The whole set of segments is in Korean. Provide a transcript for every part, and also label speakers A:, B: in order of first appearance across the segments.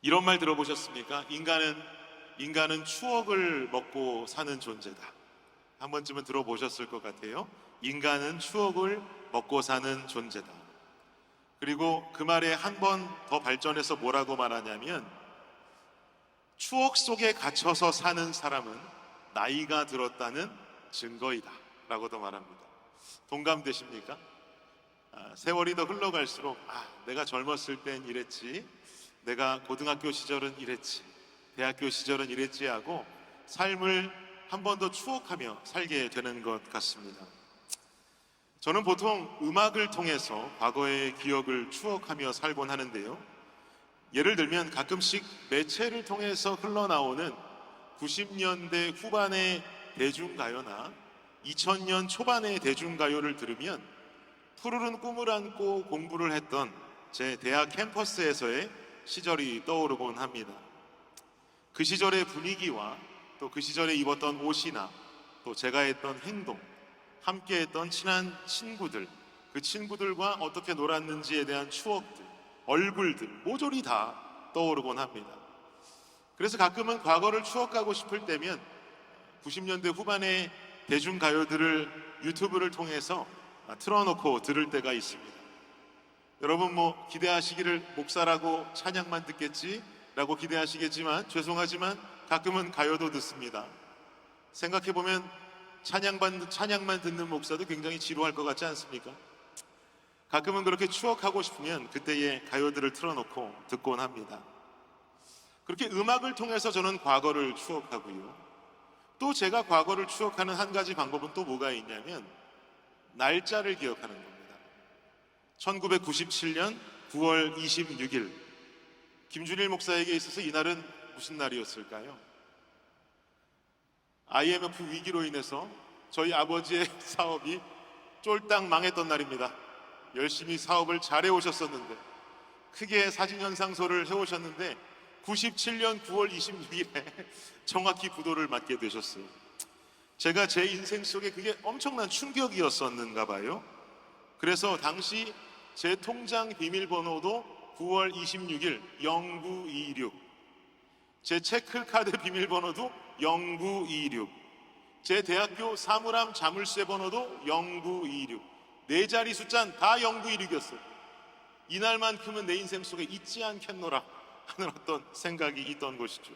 A: 이런 말 들어보셨습니까? 인간은 추억을 먹고 사는 존재다. 한 번쯤은 들어보셨을 것 같아요. 인간은 추억을 먹고 사는 존재다. 그리고 그 말에 한 번 더 발전해서 뭐라고 말하냐면, 추억 속에 갇혀서 사는 사람은 나이가 들었다는 증거이다 라고도 말합니다. 동감되십니까? 세월이 더 흘러갈수록 내가 젊었을 땐 이랬지, 내가 고등학교 시절은 이랬지, 대학교 시절은 이랬지 하고 삶을 한 번 더 추억하며 살게 되는 것 같습니다. 저는 보통 음악을 통해서 과거의 기억을 추억하며 살곤 하는데요, 예를 들면 가끔씩 매체를 통해서 흘러나오는 90년대 후반의 대중가요나 2000년 초반의 대중가요를 들으면 푸르른 꿈을 안고 공부를 했던 제 대학 캠퍼스에서의 시절이 떠오르곤 합니다. 그 시절의 분위기와 또 그 시절에 입었던 옷이나 또 제가 했던 행동, 함께 했던 친한 친구들, 그 친구들과 어떻게 놀았는지에 대한 추억들, 얼굴들 모조리 다 떠오르곤 합니다. 그래서 가끔은 과거를 추억하고 싶을 때면 90년대 후반의 대중가요들을 유튜브를 통해서 틀어놓고 들을 때가 있습니다. 여러분 기대하시기를 목사라고 찬양만 듣겠지 라고 기대하시겠지만 죄송하지만 가끔은 가요도 듣습니다. 생각해보면 찬양만 듣는 목사도 굉장히 지루할 것 같지 않습니까? 가끔은 그렇게 추억하고 싶으면 그때의 가요들을 틀어놓고 듣곤 합니다. 그렇게 음악을 통해서 저는 과거를 추억하고요, 또 제가 과거를 추억하는 한 가지 방법은 또 뭐가 있냐면 날짜를 기억하는 겁니다. 1997년 9월 26일, 김준일 목사에게 있어서 이날은 무슨 날이었을까요? IMF 위기로 인해서 저희 아버지의 사업이 쫄딱 망했던 날입니다. 열심히 사업을 잘해 오셨었는데, 크게 사진연상소를 해오셨는데 97년 9월 26일에 정확히 부도를 맞게 되셨어요. 제가 제 인생 속에 그게 엄청난 충격이었었는가 봐요. 그래서 당시 제 통장 비밀번호도 9월 26일 0926, 제 체크카드 비밀번호도 0926, 제 대학교 사물함 자물쇠 번호도 0926, 네 자리 숫자는 다 0926이었어요. 이날만큼은 내 인생 속에 잊지 않겠노라 하는 어떤 생각이 있던 것이죠.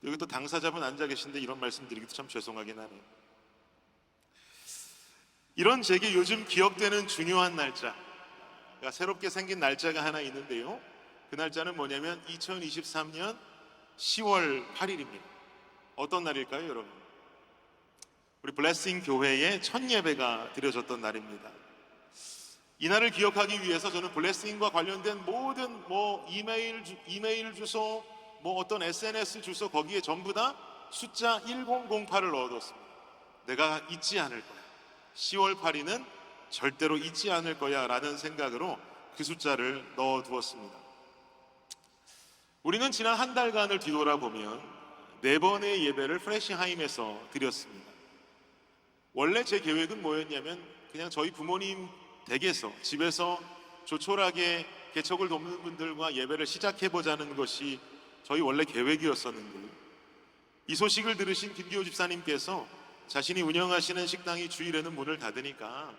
A: 여기 또 당사자분 앉아 계신데 이런 말씀 드리기도 참 죄송하긴 하네요. 이런 제게 요즘 기억되는 중요한 날짜, 새롭게 생긴 날짜가 하나 있는데요, 그 날짜는 뭐냐면 2023년 10월 8일입니다. 어떤 날일까요, 여러분? 우리 블레싱 교회에 첫 예배가 드려졌던 날입니다. 이 날을 기억하기 위해서 저는 블레싱과 관련된 모든 이메일 주소, 어떤 SNS 주소, 거기에 전부 다 숫자 1008을 넣어뒀습니다. 내가 잊지 않을 거야, 10월 8일은 절대로 잊지 않을 거야 라는 생각으로 그 숫자를 넣어두었습니다. 우리는 지난 한 달간을 뒤돌아보면 4번의 예배를 프레시하임에서 드렸습니다. 원래 제 계획은 뭐였냐면 그냥 저희 부모님 댁에서, 집에서 조촐하게 개척을 돕는 분들과 예배를 시작해보자는 것이 저희 원래 계획이었었는데, 이 소식을 들으신 김기호 집사님께서 자신이 운영하시는 식당이 주일에는 문을 닫으니까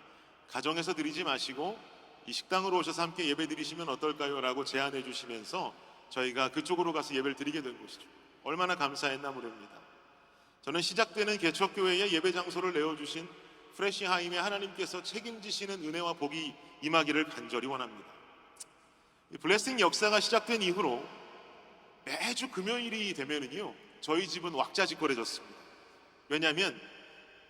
A: 가정에서 드리지 마시고 이 식당으로 오셔서 함께 예배 드리시면 어떨까요? 라고 제안해 주시면서 저희가 그쪽으로 가서 예배를 드리게 된 것이죠. 얼마나 감사했나 모릅니다. 저는 시작되는 개척교회에 예배 장소를 내어주신 프레시하임의 하나님께서 책임지시는 은혜와 복이 임하기를 간절히 원합니다. 블레싱 역사가 시작된 이후로 매주 금요일이 되면은요, 저희 집은 왁자지껄해졌습니다. 왜냐하면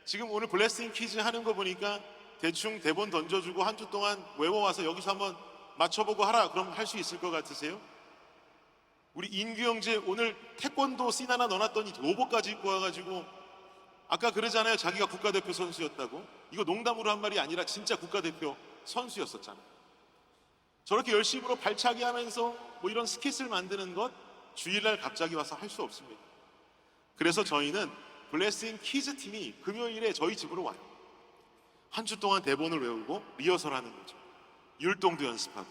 A: 지금 오늘 블레싱 퀴즈 하는 거 보니까 대충 대본 던져주고 한 주 동안 외워와서 여기서 한번 맞춰보고 하라, 그럼 할 수 있을 것 같으세요? 우리 인규 형제 오늘 태권도 씬 하나 넣어놨더니 로봇까지 입고 와가지고, 아까 그러잖아요, 자기가 국가대표 선수였다고. 이거 농담으로 한 말이 아니라 진짜 국가대표 선수였었잖아요. 저렇게 열심으로 발차기 하면서 이런 스킷을 만드는 것 주일날 갑자기 와서 할 수 없습니다. 그래서 저희는 블레싱 퀴즈 팀이 금요일에 저희 집으로 와요. 한 주 동안 대본을 외우고 리허설하는 거죠. 율동도 연습하고.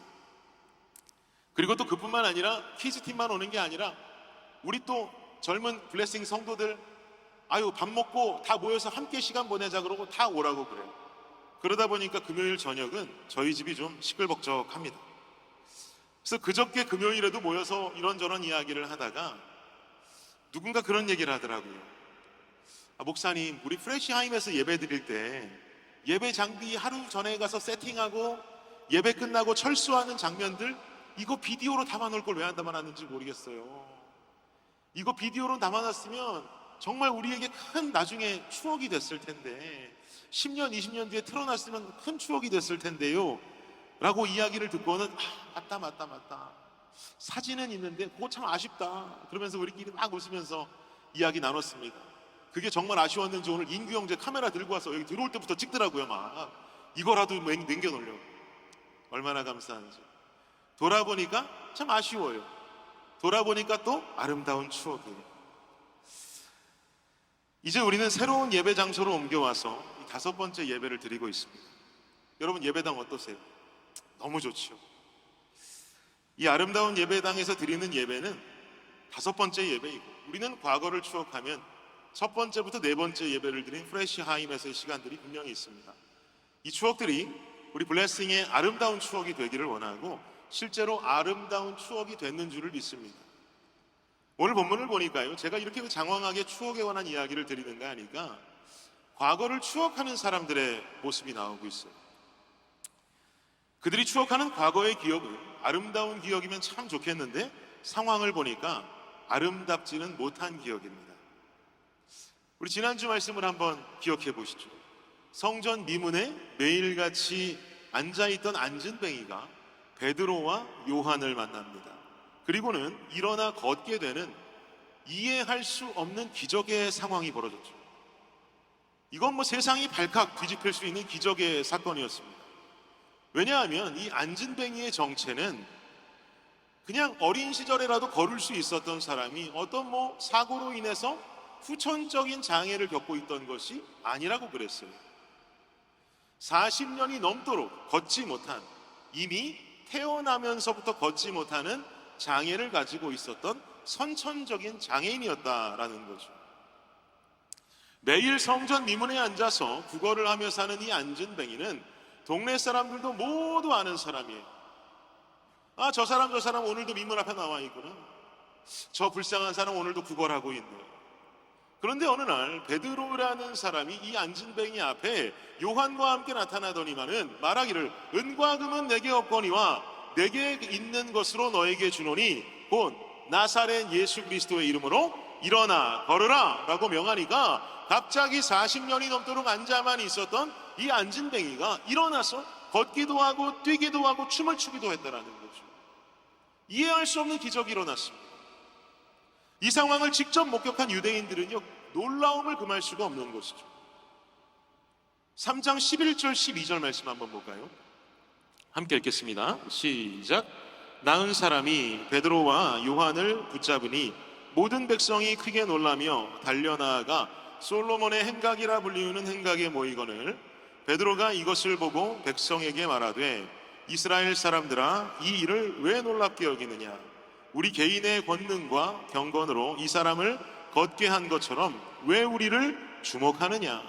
A: 그리고 또 그뿐만 아니라 키즈팀만 오는 게 아니라 우리 또 젊은 블레싱 성도들 아유 밥 먹고 다 모여서 함께 시간 보내자 그러고 다 오라고 그래요. 그러다 보니까 금요일 저녁은 저희 집이 좀 시끌벅적합니다. 그래서 그저께 금요일에도 모여서 이런저런 이야기를 하다가 누군가 그런 얘기를 하더라고요. 목사님, 우리 프레시하임에서 예배 드릴 때 예배 장비 하루 전에 가서 세팅하고 예배 끝나고 철수하는 장면들 이거 비디오로 담아놓을 걸 왜 안 담아놨는지 모르겠어요. 이거 비디오로 담아놨으면 정말 우리에게 큰 나중에 추억이 됐을 텐데 10년, 20년 뒤에 틀어놨으면 큰 추억이 됐을 텐데요 라고 이야기를 듣고는 맞다 사진은 있는데 그거 참 아쉽다 그러면서 우리끼리 막 웃으면서 이야기 나눴습니다. 그게 정말 아쉬웠는지 오늘 인규 형제 카메라 들고 와서 여기 들어올 때부터 찍더라고요. 막 이거라도 남겨놓으려고. 얼마나 감사한지. 돌아보니까 참 아쉬워요. 돌아보니까 또 아름다운 추억이에요. 이제 우리는 새로운 예배 장소로 옮겨와서 이 5번째 예배를 드리고 있습니다. 여러분 예배당 어떠세요? 너무 좋죠. 이 아름다운 예배당에서 드리는 예배는 5번째 예배이고 우리는 과거를 추억하면 첫 번째부터 4번째 예배를 드린 프레시하임에서의 시간들이 분명히 있습니다. 이 추억들이 우리 블레싱의 아름다운 추억이 되기를 원하고 실제로 아름다운 추억이 됐는 줄을 믿습니다. 오늘 본문을 보니까요, 제가 이렇게 장황하게 추억에 관한 이야기를 드리는가 하니까 과거를 추억하는 사람들의 모습이 나오고 있어요. 그들이 추억하는 과거의 기억은 아름다운 기억이면 참 좋겠는데 상황을 보니까 아름답지는 못한 기억입니다. 우리 지난주 말씀을 한번 기억해 보시죠. 성전 미문에 매일같이 앉아있던 안진뱅이가 베드로와 요한을 만납니다. 그리고는 일어나 걷게 되는 이해할 수 없는 기적의 상황이 벌어졌죠. 이건 뭐 세상이 발칵 뒤집힐 수 있는 기적의 사건이었습니다. 왜냐하면 이 안진뱅이의 정체는 그냥 어린 시절에라도 걸을 수 있었던 사람이 어떤 뭐 사고로 인해서 후천적인 장애를 겪고 있던 것이 아니라고 그랬어요. 40년이 넘도록 걷지 못한, 이미 태어나면서부터 걷지 못하는 장애를 가지고 있었던 선천적인 장애인이었다라는 거죠. 매일 성전 미문에 앉아서 구걸을 하며 사는 이 안진뱅이는 동네 사람들도 모두 아는 사람이에요. 저 사람 오늘도 미문 앞에 나와 있구나. 저 불쌍한 사람 오늘도 구걸하고 있네. 그런데 어느 날 베드로라는 사람이 이 안진뱅이 앞에 요한과 함께 나타나더니만은 말하기를 은과 금은 내게 없거니와 내게 있는 것으로 너에게 주노니 곧 나사렛 예수 그리스도의 이름으로 일어나 걸으라 라고 명하니까 갑자기 40년이 넘도록 앉아만 있었던 이 안진뱅이가 일어나서 걷기도 하고 뛰기도 하고 춤을 추기도 했다라는 거죠. 이해할 수 없는 기적이 일어났습니다. 이 상황을 직접 목격한 유대인들은요, 놀라움을 금할 수가 없는 것이죠. 3장 11절 12절 말씀 한번 볼까요? 함께 읽겠습니다. 시작. 나은 사람이 베드로와 요한을 붙잡으니 모든 백성이 크게 놀라며 달려나아가 솔로몬의 행각이라 불리우는 행각에 모이거늘 베드로가 이것을 보고 백성에게 말하되 이스라엘 사람들아 이 일을 왜 놀랍게 여기느냐 우리 개인의 권능과 경건으로 이 사람을 걷게 한 것처럼 왜 우리를 주목하느냐.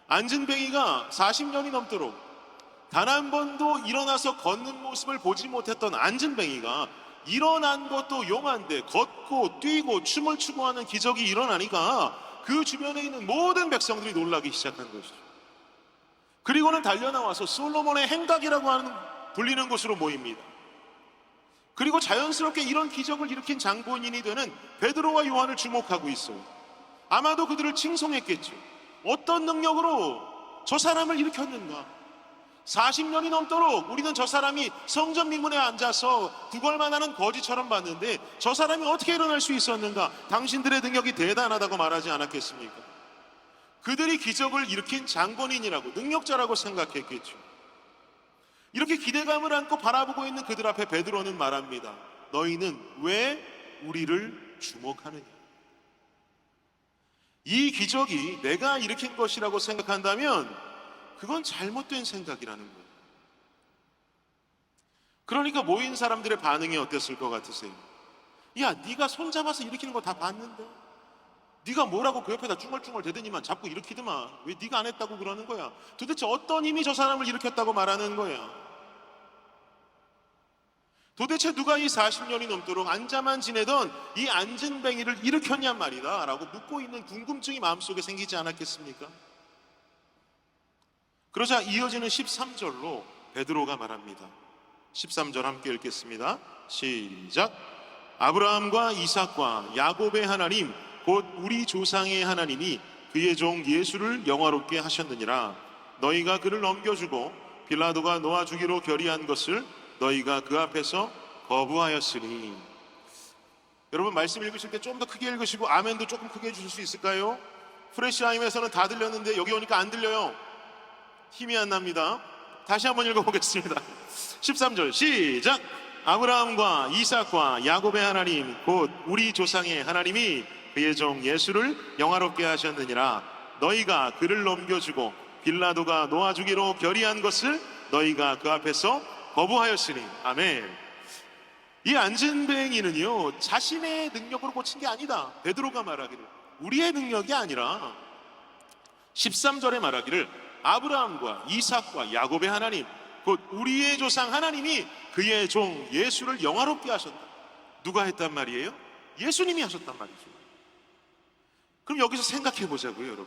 A: 안진뱅이가 40년이 넘도록 단 한 번도 일어나서 걷는 모습을 보지 못했던 안진뱅이가 일어난 것도 용한데 걷고 뛰고 춤을 추고 하는 기적이 일어나니까 그 주변에 있는 모든 백성들이 놀라기 시작한 것이죠. 그리고는 달려나와서 솔로몬의 행각이라고 하는 불리는 곳으로 모입니다. 그리고 자연스럽게 이런 기적을 일으킨 장본인이 되는 베드로와 요한을 주목하고 있어요. 아마도 그들을 칭송했겠죠. 어떤 능력으로 저 사람을 일으켰는가? 40년이 넘도록 우리는 저 사람이 성전 미문에 앉아서 구걸만 하는 거지처럼 봤는데 저 사람이 어떻게 일어날 수 있었는가? 당신들의 능력이 대단하다고 말하지 않았겠습니까? 그들이 기적을 일으킨 장본인이라고, 능력자라고 생각했겠죠. 이렇게 기대감을 안고 바라보고 있는 그들 앞에 베드로는 말합니다. 너희는 왜 우리를 주목하느냐? 이 기적이 내가 일으킨 것이라고 생각한다면 그건 잘못된 생각이라는 거예요. 그러니까 모인 사람들의 반응이 어땠을 것 같으세요? 야, 네가 손잡아서 일으키는 거 다 봤는데 네가 뭐라고 그 옆에다 쭝얼쭝얼 대더니만 자꾸 일으키더만 왜 네가 안 했다고 그러는 거야? 도대체 어떤 힘이 저 사람을 일으켰다고 말하는 거야? 도대체 누가 이 40년이 넘도록 앉아만 지내던 이 안진뱅이를 일으켰냔 말이다 라고 묻고 있는 궁금증이 마음속에 생기지 않았겠습니까? 그러자 이어지는 13절로 베드로가 말합니다. 13절 함께 읽겠습니다. 시작. 아브라함과 이삭과 야곱의 하나님 곧 우리 조상의 하나님이 그의 종 예수를 영화롭게 하셨느니라. 너희가 그를 넘겨주고 빌라도가 놓아주기로 결의한 것을 너희가 그 앞에서 거부하였으니. 여러분 말씀 읽으실 때 좀 더 크게 읽으시고 아멘도 조금 크게 해주실 수 있을까요? 프레시하임에서는 다 들렸는데 여기 오니까 안 들려요. 힘이 안 납니다. 다시 한번 읽어보겠습니다. 13절 시작. 아브라함과 이삭과 야곱의 하나님 곧 우리 조상의 하나님이 그의 종 예수를 영화롭게 하셨느니라. 너희가 그를 넘겨주고 빌라도가 놓아주기로 결의한 것을 너희가 그 앞에서 거부하였으니. 아멘. 이 안진뱅이는요 자신의 능력으로 고친 게 아니다. 베드로가 말하기를 우리의 능력이 아니라 13절에 말하기를 아브라함과 이삭과 야곱의 하나님 곧 우리의 조상 하나님이 그의 종 예수를 영화롭게 하셨다. 누가 했단 말이에요? 예수님이 하셨단 말이죠. 그럼 여기서 생각해 보자고요, 여러분.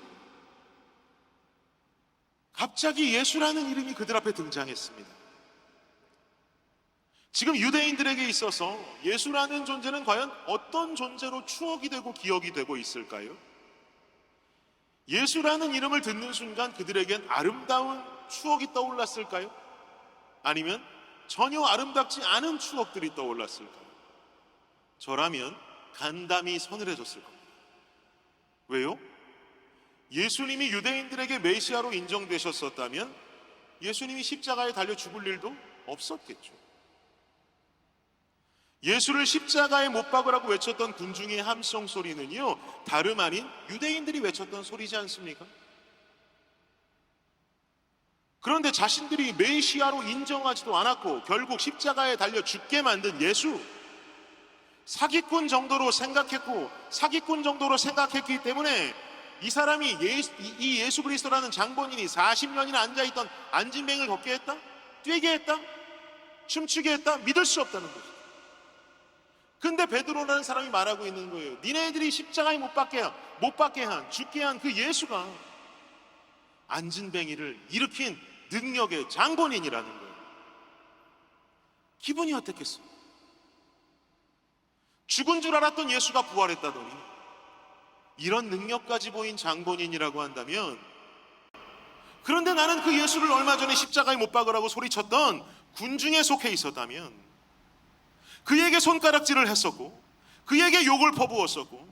A: 갑자기 예수라는 이름이 그들 앞에 등장했습니다. 지금 유대인들에게 있어서 예수라는 존재는 과연 어떤 존재로 추억이 되고 기억이 되고 있을까요? 예수라는 이름을 듣는 순간 그들에겐 아름다운 추억이 떠올랐을까요? 아니면 전혀 아름답지 않은 추억들이 떠올랐을까요? 저라면 간담이 서늘해졌을 겁니다. 왜요? 예수님이 유대인들에게 메시아로 인정되셨었다면 예수님이 십자가에 달려 죽을 일도 없었겠죠. 예수를 십자가에 못 박으라고 외쳤던 군중의 함성 소리는요 다름 아닌 유대인들이 외쳤던 소리지 않습니까? 그런데 자신들이 메시아로 인정하지도 않았고 결국 십자가에 달려 죽게 만든 예수, 사기꾼 정도로 생각했고 사기꾼 정도로 생각했기 때문에 이 사람이 이 예수 그리스도라는 장본인이 40년이나 앉아있던 안진뱅이를 걷게 했다? 뛰게 했다? 춤추게 했다? 믿을 수 없다는 거죠. 근데 베드로라는 사람이 말하고 있는 거예요. 니네들이 십자가에 못 박게 한 죽게 한 그 예수가 안진뱅이를 일으킨 능력의 장본인이라는 거예요. 기분이 어땠겠어요? 죽은 줄 알았던 예수가 부활했다더니 이런 능력까지 보인 장본인이라고 한다면, 그런데 나는 그 예수를 얼마 전에 십자가에 못 박으라고 소리쳤던 군중에 속해 있었다면, 그에게 손가락질을 했었고 그에게 욕을 퍼부었었고,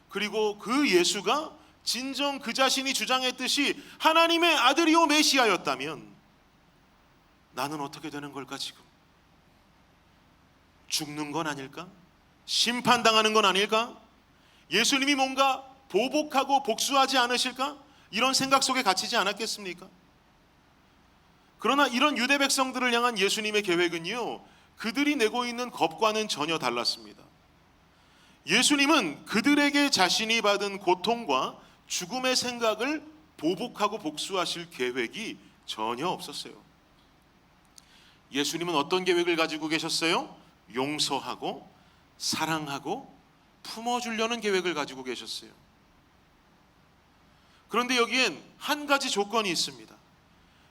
A: 그리고 그 예수가 진정 그 자신이 주장했듯이 하나님의 아들이요 메시아였다면 나는 어떻게 되는 걸까? 지금 죽는 건 아닐까? 심판당하는 건 아닐까? 예수님이 뭔가 보복하고 복수하지 않으실까? 이런 생각 속에 갇히지 않았겠습니까? 그러나 이런 유대 백성들을 향한 예수님의 계획은요 그들이 내고 있는 겁과는 전혀 달랐습니다. 예수님은 그들에게 자신이 받은 고통과 죽음의 생각을 보복하고 복수하실 계획이 전혀 없었어요. 예수님은 어떤 계획을 가지고 계셨어요? 용서하고 사랑하고 품어주려는 계획을 가지고 계셨어요. 그런데 여기엔 한 가지 조건이 있습니다.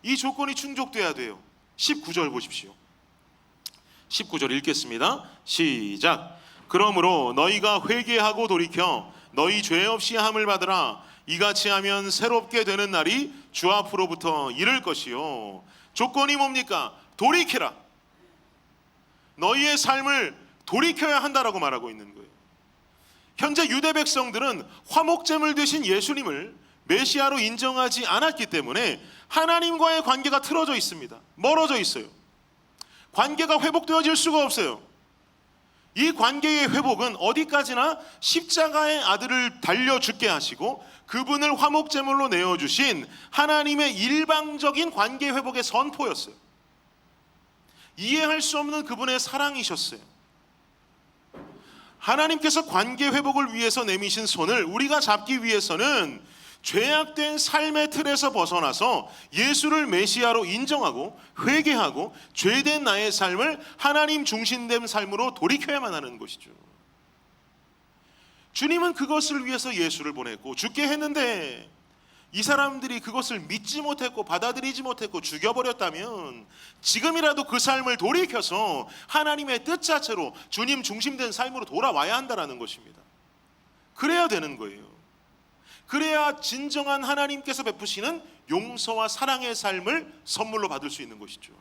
A: 이 조건이 충족돼야 돼요. 19절 보십시오. 19절 읽겠습니다. 시작. 그러므로 너희가 회개하고 돌이켜 너희 죄 없이 함을 받으라. 이같이 하면 새롭게 되는 날이 주 앞으로부터 이를 것이요. 조건이 뭡니까? 돌이키라. 너희의 삶을 돌이켜야 한다라고 말하고 있는 거예요. 현재 유대 백성들은 화목제물 되신 예수님을 메시아로 인정하지 않았기 때문에 하나님과의 관계가 틀어져 있습니다. 멀어져 있어요. 관계가 회복되어질 수가 없어요. 이 관계의 회복은 어디까지나 십자가의 아들을 달려 죽게 하시고 그분을 화목제물로 내어주신 하나님의 일방적인 관계 회복의 선포였어요. 이해할 수 없는 그분의 사랑이셨어요. 하나님께서 관계 회복을 위해서 내미신 손을 우리가 잡기 위해서는 죄악된 삶의 틀에서 벗어나서 예수를 메시아로 인정하고 회개하고 죄된 나의 삶을 하나님 중심된 삶으로 돌이켜야만 하는 것이죠. 주님은 그것을 위해서 예수를 보냈고 죽게 했는데 이 사람들이 그것을 믿지 못했고 받아들이지 못했고 죽여버렸다면 지금이라도 그 삶을 돌이켜서 하나님의 뜻 자체로 주님 중심된 삶으로 돌아와야 한다는 것입니다. 그래야 되는 거예요. 그래야 진정한 하나님께서 베푸시는 용서와 사랑의 삶을 선물로 받을 수 있는 것이죠.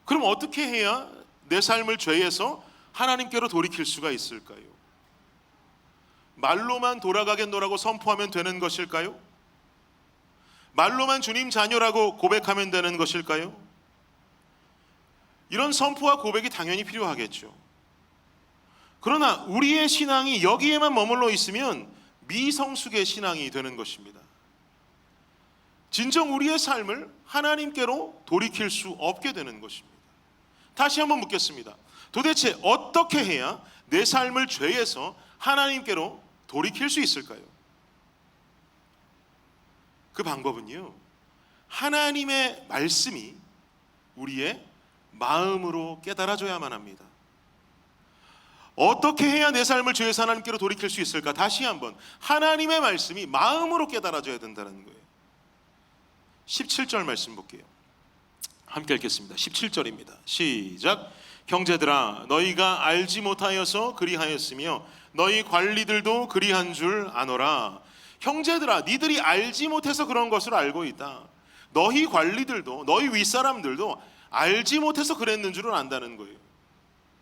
A: 그럼 어떻게 해야 내 삶을 죄에서 하나님께로 돌이킬 수가 있을까요? 말로만 돌아가겠노라고 선포하면 되는 것일까요? 말로만 주님 자녀라고 고백하면 되는 것일까요? 이런 선포와 고백이 당연히 필요하겠죠. 그러나 우리의 신앙이 여기에만 머물러 있으면 미성숙의 신앙이 되는 것입니다. 진정 우리의 삶을 하나님께로 돌이킬 수 없게 되는 것입니다. 다시 한번 묻겠습니다. 도대체 어떻게 해야 내 삶을 죄에서 하나님께로 돌이킬 수 있을까요? 그 방법은요, 하나님의 말씀이 우리의 마음으로 깨달아져야만 합니다. 어떻게 해야 내 삶을 죄에서 하나님께로 돌이킬 수 있을까? 다시 한번, 하나님의 말씀이 마음으로 깨달아져야 된다는 거예요. 17절 말씀 볼게요. 함께 읽겠습니다. 17절입니다. 시작. 형제들아, 너희가 알지 못하여서 그리하였으며 너희 관리들도 그리한 줄 아노라. 형제들아, 니들이 알지 못해서 그런 것을 알고 있다. 너희 관리들도, 너희 윗사람들도 알지 못해서 그랬는 줄은 안다는 거예요.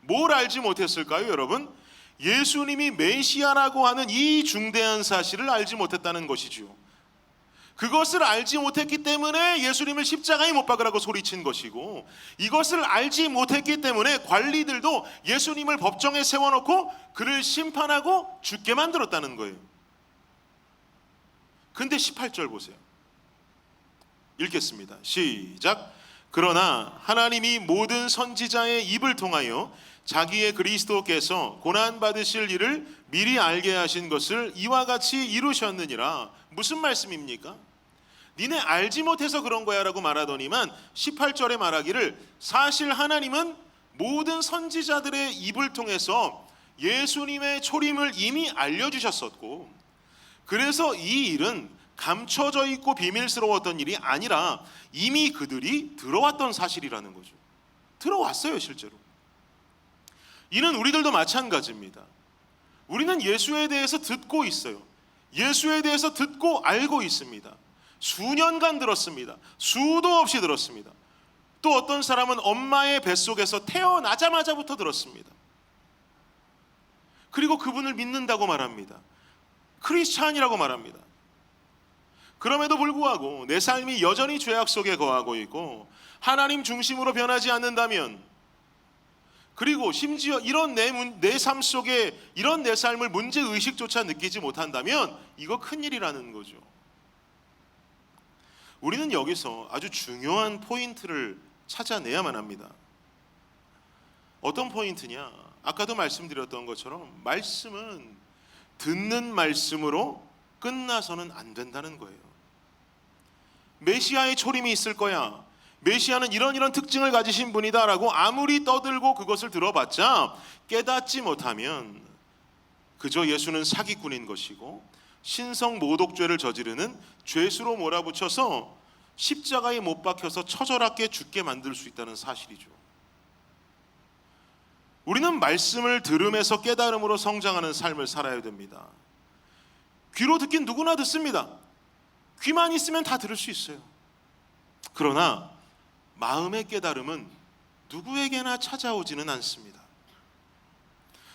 A: 뭘 알지 못했을까요, 여러분? 예수님이 메시아라고 하는 이 중대한 사실을 알지 못했다는 것이죠. 그것을 알지 못했기 때문에 예수님을 십자가에 못 박으라고 소리친 것이고, 이것을 알지 못했기 때문에 관리들도 예수님을 법정에 세워놓고 그를 심판하고 죽게 만들었다는 거예요. 근데 18절 보세요. 읽겠습니다. 시작. 그러나 하나님이 모든 선지자의 입을 통하여 자기의 그리스도께서 고난받으실 일을 미리 알게 하신 것을 이와 같이 이루셨느니라. 무슨 말씀입니까? 니네 알지 못해서 그런 거야 라고 말하더니만 18절에 말하기를 사실 하나님은 모든 선지자들의 입을 통해서 예수님의 초림을 이미 알려주셨었고, 그래서 이 일은 감춰져 있고 비밀스러웠던 일이 아니라 이미 그들이 들어왔던 사실이라는 거죠. 들어왔어요, 실제로. 이는 우리들도 마찬가지입니다. 우리는 예수에 대해서 듣고 있어요. 예수에 대해서 듣고 알고 있습니다. 수년간 들었습니다. 수도 없이 들었습니다. 또 어떤 사람은 엄마의 뱃속에서 태어나자마자부터 들었습니다. 그리고 그분을 믿는다고 말합니다. 크리스찬이라고 말합니다. 그럼에도 불구하고 내 삶이 여전히 죄악 속에 거하고 있고 하나님 중심으로 변하지 않는다면, 그리고 심지어 이런 내 삶 속에 이런 내 삶을 문제의식조차 느끼지 못한다면 이거 큰일이라는 거죠. 우리는 여기서 아주 중요한 포인트를 찾아내야만 합니다. 어떤 포인트냐? 아까도 말씀드렸던 것처럼 말씀은 듣는 말씀으로 끝나서는 안 된다는 거예요. 메시아의 초림이 있을 거야, 메시아는 이런 특징을 가지신 분이다 라고 아무리 떠들고 그것을 들어봤자 깨닫지 못하면 그저 예수는 사기꾼인 것이고 신성 모독죄를 저지르는 죄수로 몰아붙여서 십자가에 못 박혀서 처절하게 죽게 만들 수 있다는 사실이죠. 우리는 말씀을 들음에서 깨달음으로 성장하는 삶을 살아야 됩니다. 귀로 듣긴 누구나 듣습니다. 귀만 있으면 다 들을 수 있어요. 그러나 마음의 깨달음은 누구에게나 찾아오지는 않습니다.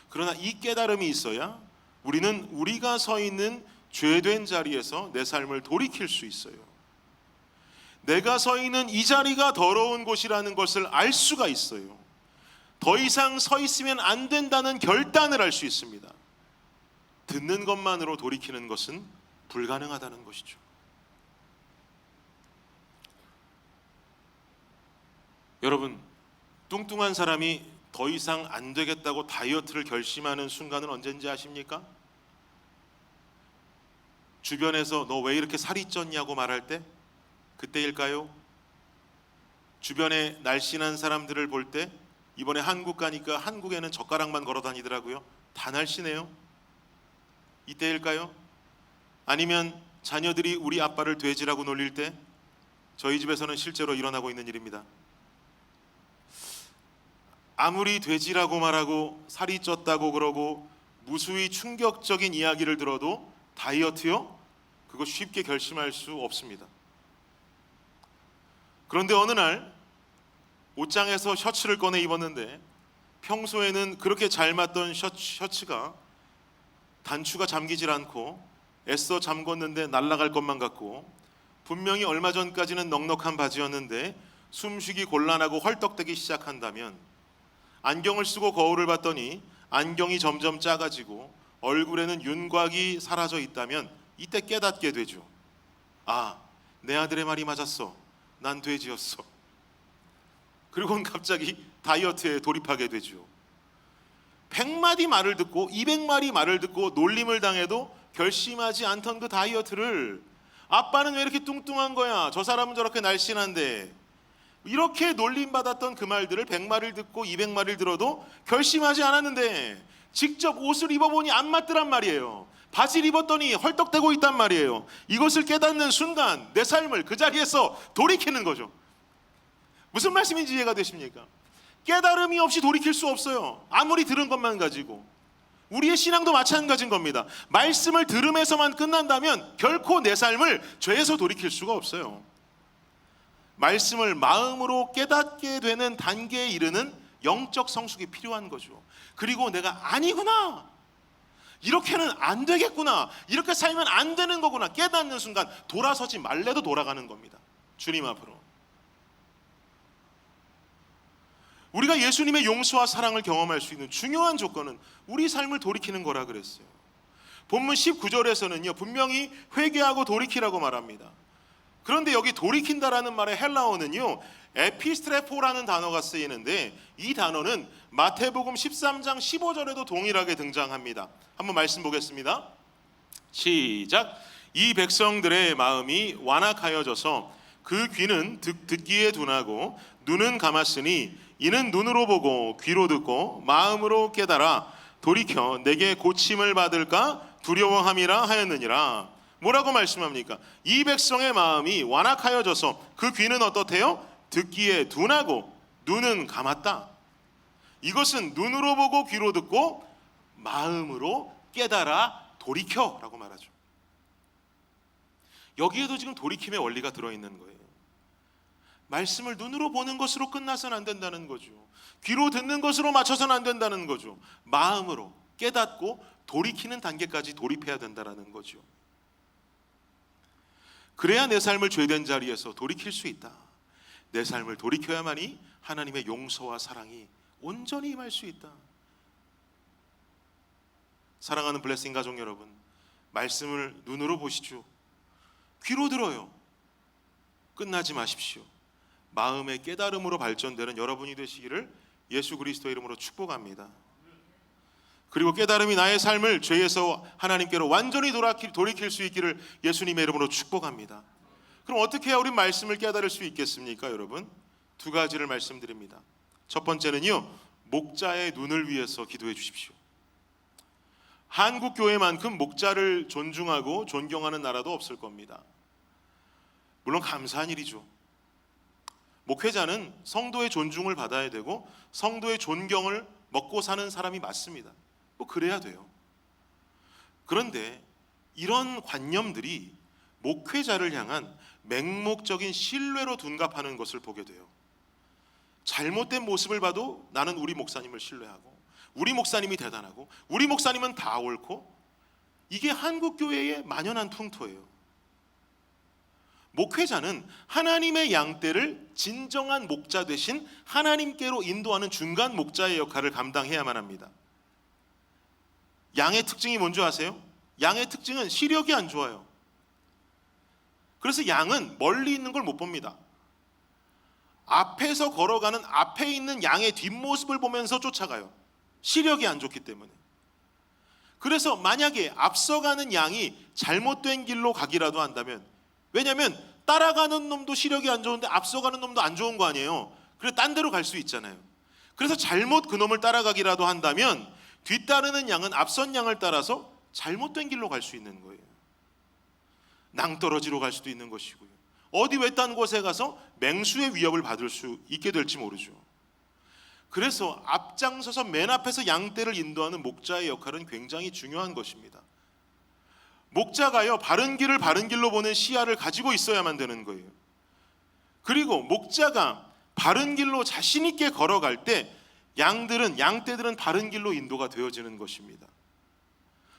A: 그러나 이 깨달음이 있어야 우리는 우리가 서 있는 죄된 자리에서 내 삶을 돌이킬 수 있어요. 내가 서 있는 이 자리가 더러운 곳이라는 것을 알 수가 있어요. 더 이상 서 있으면 안 된다는 결단을 할 수 있습니다. 듣는 것만으로 돌이키는 것은 불가능하다는 것이죠. 여러분, 뚱뚱한 사람이 더 이상 안 되겠다고 다이어트를 결심하는 순간은 언제인지 아십니까? 주변에서 너 왜 이렇게 살이 쪘냐고 말할 때 그때일까요? 주변에 날씬한 사람들을 볼 때 이번에 한국 가니까 한국에는 젓가락만 걸어 다니더라고요. 다 날씬해요. 이때일까요? 아니면 자녀들이 우리 아빠를 돼지라고 놀릴 때 저희 집에서는 실제로 일어나고 있는 일입니다. 아무리 돼지라고 말하고 살이 쪘다고 그러고 무수히 충격적인 이야기를 들어도 다이어트요? 그거 쉽게 결심할 수 없습니다. 그런데 어느 날 옷장에서 셔츠를 꺼내 입었는데 평소에는 그렇게 잘 맞던 셔츠가 단추가 잠기질 않고 애써 잠궜는데 날아갈 것만 같고 분명히 얼마 전까지는 넉넉한 바지였는데 숨쉬기 곤란하고 헐떡대기 시작한다면 안경을 쓰고 거울을 봤더니 안경이 점점 작아지고 얼굴에는 윤곽이 사라져 있다면 이때 깨닫게 되죠. 아, 내 아들의 말이 맞았어. 난 돼지였어. 그리고는 갑자기 다이어트에 돌입하게 되죠. 100마디 말을 듣고 200마디 말을 듣고 놀림을 당해도 결심하지 않던 그 다이어트를 아빠는 왜 이렇게 뚱뚱한 거야? 저 사람은 저렇게 날씬한데 이렇게 놀림받았던 그 말들을 100마디를 듣고 200마디를 들어도 결심하지 않았는데 직접 옷을 입어보니 안 맞더란 말이에요. 바지를 입었더니 헐떡대고 있단 말이에요. 이것을 깨닫는 순간 내 삶을 그 자리에서 돌이키는 거죠. 무슨 말씀인지 이해가 되십니까? 깨달음이 없이 돌이킬 수 없어요. 아무리 들은 것만 가지고. 우리의 신앙도 마찬가지인 겁니다. 말씀을 들음에서만 끝난다면 결코 내 삶을 죄에서 돌이킬 수가 없어요. 말씀을 마음으로 깨닫게 되는 단계에 이르는 영적 성숙이 필요한 거죠. 그리고 내가 아니구나, 이렇게는 안 되겠구나, 이렇게 살면 안 되는 거구나 깨닫는 순간 돌아서지 말래도 돌아가는 겁니다. 주님 앞으로. 우리가 예수님의 용서와 사랑을 경험할 수 있는 중요한 조건은 우리 삶을 돌이키는 거라 그랬어요. 본문 19절에서는요 분명히 회개하고 돌이키라고 말합니다. 그런데 여기 돌이킨다라는 말의 헬라어는요 에피스트레포라는 단어가 쓰이는데 이 단어는 마태복음 13장 15절에도 동일하게 등장합니다. 한번 말씀 보겠습니다. 시작. 이 백성들의 마음이 완악하여져서 그 귀는 듣기에 둔하고 눈은 감았으니 이는 눈으로 보고 귀로 듣고 마음으로 깨달아 돌이켜 내게 고침을 받을까 두려워함이라 하였느니라. 뭐라고 말씀합니까? 이 백성의 마음이 완악하여져서 그 귀는 어떻대요? 듣기에 둔하고 눈은 감았다. 이것은 눈으로 보고 귀로 듣고 마음으로 깨달아 돌이켜 라고 말하죠. 여기에도 지금 돌이킴의 원리가 들어있는 거예요. 말씀을 눈으로 보는 것으로 끝나서는 안 된다는 거죠. 귀로 듣는 것으로 맞춰서는 안 된다는 거죠. 마음으로 깨닫고 돌이키는 단계까지 돌입해야 된다는 거죠. 그래야 내 삶을 죄된 자리에서 돌이킬 수 있다. 내 삶을 돌이켜야만이 하나님의 용서와 사랑이 온전히 임할 수 있다. 사랑하는 블레싱 가족 여러분, 말씀을 눈으로 보시죠. 귀로 들어요. 끝나지 마십시오. 마음의 깨달음으로 발전되는 여러분이 되시기를 예수 그리스도의 이름으로 축복합니다. 그리고 깨달음이 나의 삶을 죄에서 하나님께로 완전히 돌이킬 수 있기를 예수님의 이름으로 축복합니다. 그럼 어떻게 해야 우리 말씀을 깨달을 수 있겠습니까? 여러분, 두 가지를 말씀드립니다. 첫 번째는요, 목자의 눈을 위해서 기도해 주십시오. 한국 교회만큼 목자를 존중하고 존경하는 나라도 없을 겁니다. 물론 감사한 일이죠. 목회자는 성도의 존중을 받아야 되고 성도의 존경을 먹고 사는 사람이 맞습니다. 뭐 그래야 돼요. 그런데 이런 관념들이 목회자를 향한 맹목적인 신뢰로 둔갑하는 것을 보게 돼요. 잘못된 모습을 봐도 나는 우리 목사님을 신뢰하고 우리 목사님이 대단하고 우리 목사님은 다 옳고, 이게 한국 교회의 만연한 풍토예요. 목회자는 하나님의 양떼를 진정한 목자 대신 하나님께로 인도하는 중간 목자의 역할을 감당해야만 합니다. 양의 특징이 뭔지 아세요? 양의 특징은 시력이 안 좋아요. 그래서 양은 멀리 있는 걸 못 봅니다. 앞에서 걸어가는 앞에 있는 양의 뒷모습을 보면서 쫓아가요. 시력이 안 좋기 때문에. 그래서 만약에 앞서가는 양이 잘못된 길로 가기라도 한다면, 왜냐하면 따라가는 놈도 시력이 안 좋은데 앞서가는 놈도 안 좋은 거 아니에요. 그래서 딴 데로 갈 수 있잖아요. 그래서 잘못 그 놈을 따라가기라도 한다면 뒤따르는 양은 앞선 양을 따라서 잘못된 길로 갈 수 있는 거예요. 낭떠러지로 갈 수도 있는 것이고요. 어디 외딴 곳에 가서 맹수의 위협을 받을 수 있게 될지 모르죠. 그래서 앞장서서 맨 앞에서 양떼를 인도하는 목자의 역할은 굉장히 중요한 것입니다. 목자가요, 바른 길을 바른 길로 보는 시야를 가지고 있어야만 되는 거예요. 그리고 목자가 바른 길로 자신 있게 걸어갈 때 양떼들은 바른 길로 인도가 되어지는 것입니다.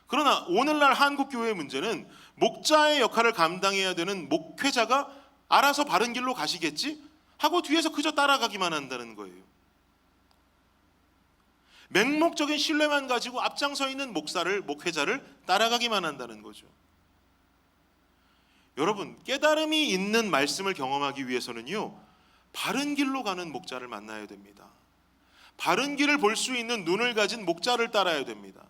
A: 그러나 오늘날 한국 교회의 문제는 목자의 역할을 감당해야 되는 목회자가 알아서 바른 길로 가시겠지 하고 뒤에서 그저 따라가기만 한다는 거예요. 맹목적인 신뢰만 가지고 앞장서 있는 목회자를 따라가기만 한다는 거죠. 여러분, 깨달음이 있는 말씀을 경험하기 위해서는요, 바른 길로 가는 목자를 만나야 됩니다. 바른 길을 볼 수 있는 눈을 가진 목자를 따라야 됩니다.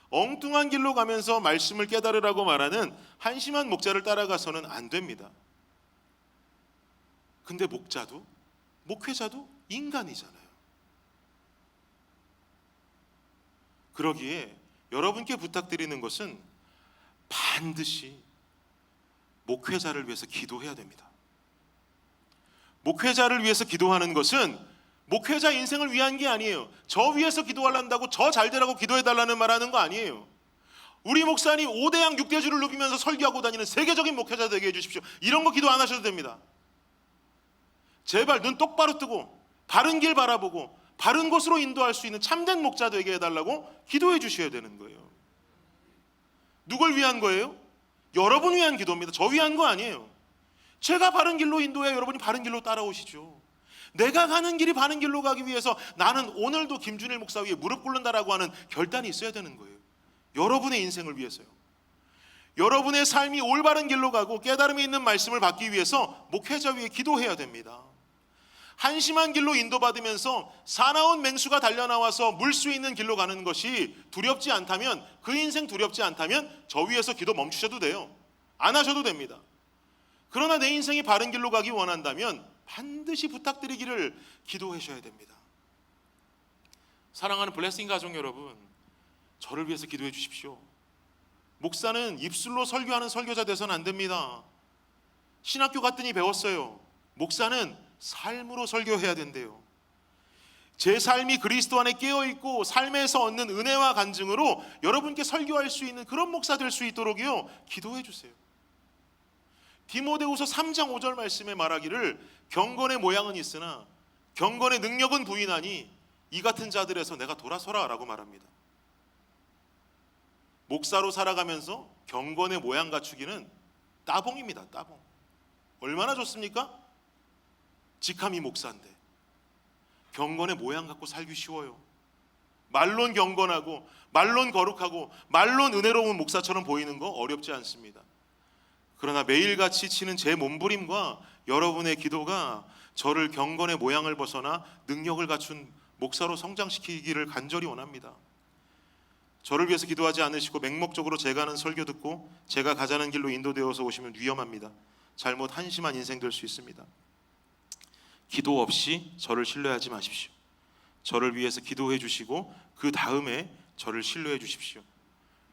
A: 엉뚱한 길로 가면서 말씀을 깨달으라고 말하는 한심한 목자를 따라가서는 안 됩니다. 근데 목회자도 인간이잖아요. 그러기에 여러분께 부탁드리는 것은 반드시 목회자를 위해서 기도해야 됩니다. 목회자를 위해서 기도하는 것은 목회자 인생을 위한 게 아니에요. 저 위해서 기도하려고 저 잘되라고 기도해달라는 말하는 거 아니에요. 우리 목사님 5대양 6대주를 누비면서 설교하고 다니는 세계적인 목회자 되게 해주십시오. 이런 거 기도 안 하셔도 됩니다. 제발 눈 똑바로 뜨고 바른 길 바라보고 바른 곳으로 인도할 수 있는 참된 목자 되게 해달라고 기도해 주셔야 되는 거예요. 누굴 위한 거예요? 여러분 위한 기도입니다. 저 위한 거 아니에요. 제가 바른 길로 인도해 여러분이 바른 길로 따라오시죠. 내가 가는 길이 바른 길로 가기 위해서 나는 오늘도 김준일 목사 위에 무릎 꿇는다라고 하는 결단이 있어야 되는 거예요. 여러분의 인생을 위해서요. 여러분의 삶이 올바른 길로 가고 깨달음이 있는 말씀을 받기 위해서 목회자 위에 기도해야 됩니다. 한심한 길로 인도받으면서 사나운 맹수가 달려나와서 물 수 있는 길로 가는 것이 두렵지 않다면, 그 인생 두렵지 않다면 저 위에서 기도 멈추셔도 돼요. 안 하셔도 됩니다. 그러나 내 인생이 바른 길로 가기 원한다면 반드시 부탁드리기를 기도하셔야 됩니다. 사랑하는 블레싱 가족 여러분, 저를 위해서 기도해 주십시오. 목사는 입술로 설교하는 설교자 돼서는 안 됩니다. 신학교 갔더니 배웠어요. 목사는 삶으로 설교해야 된대요. 제 삶이 그리스도 안에 깨어있고 삶에서 얻는 은혜와 간증으로 여러분께 설교할 수 있는 그런 목사 될 수 있도록요 기도해 주세요. 디모데후서 3장 5절 말씀에 말하기를 경건의 모양은 있으나 경건의 능력은 부인하니 이 같은 자들에서 내가 돌아서라 라고 말합니다. 목사로 살아가면서 경건의 모양 갖추기는 따봉입니다. 따봉. 얼마나 좋습니까? 직함이 목사인데 경건의 모양 갖고 살기 쉬워요. 말론 경건하고 말론 거룩하고 말론 은혜로운 목사처럼 보이는 거 어렵지 않습니다. 그러나 매일같이 치는 제 몸부림과 여러분의 기도가 저를 경건의 모양을 벗어나 능력을 갖춘 목사로 성장시키기를 간절히 원합니다. 저를 위해서 기도하지 않으시고 맹목적으로 제가 하는 설교 듣고 제가 가자는 길로 인도되어서 오시면 위험합니다. 잘못 한심한 인생 될 수 있습니다. 기도 없이 저를 신뢰하지 마십시오. 저를 위해서 기도해 주시고 그 다음에 저를 신뢰해 주십시오.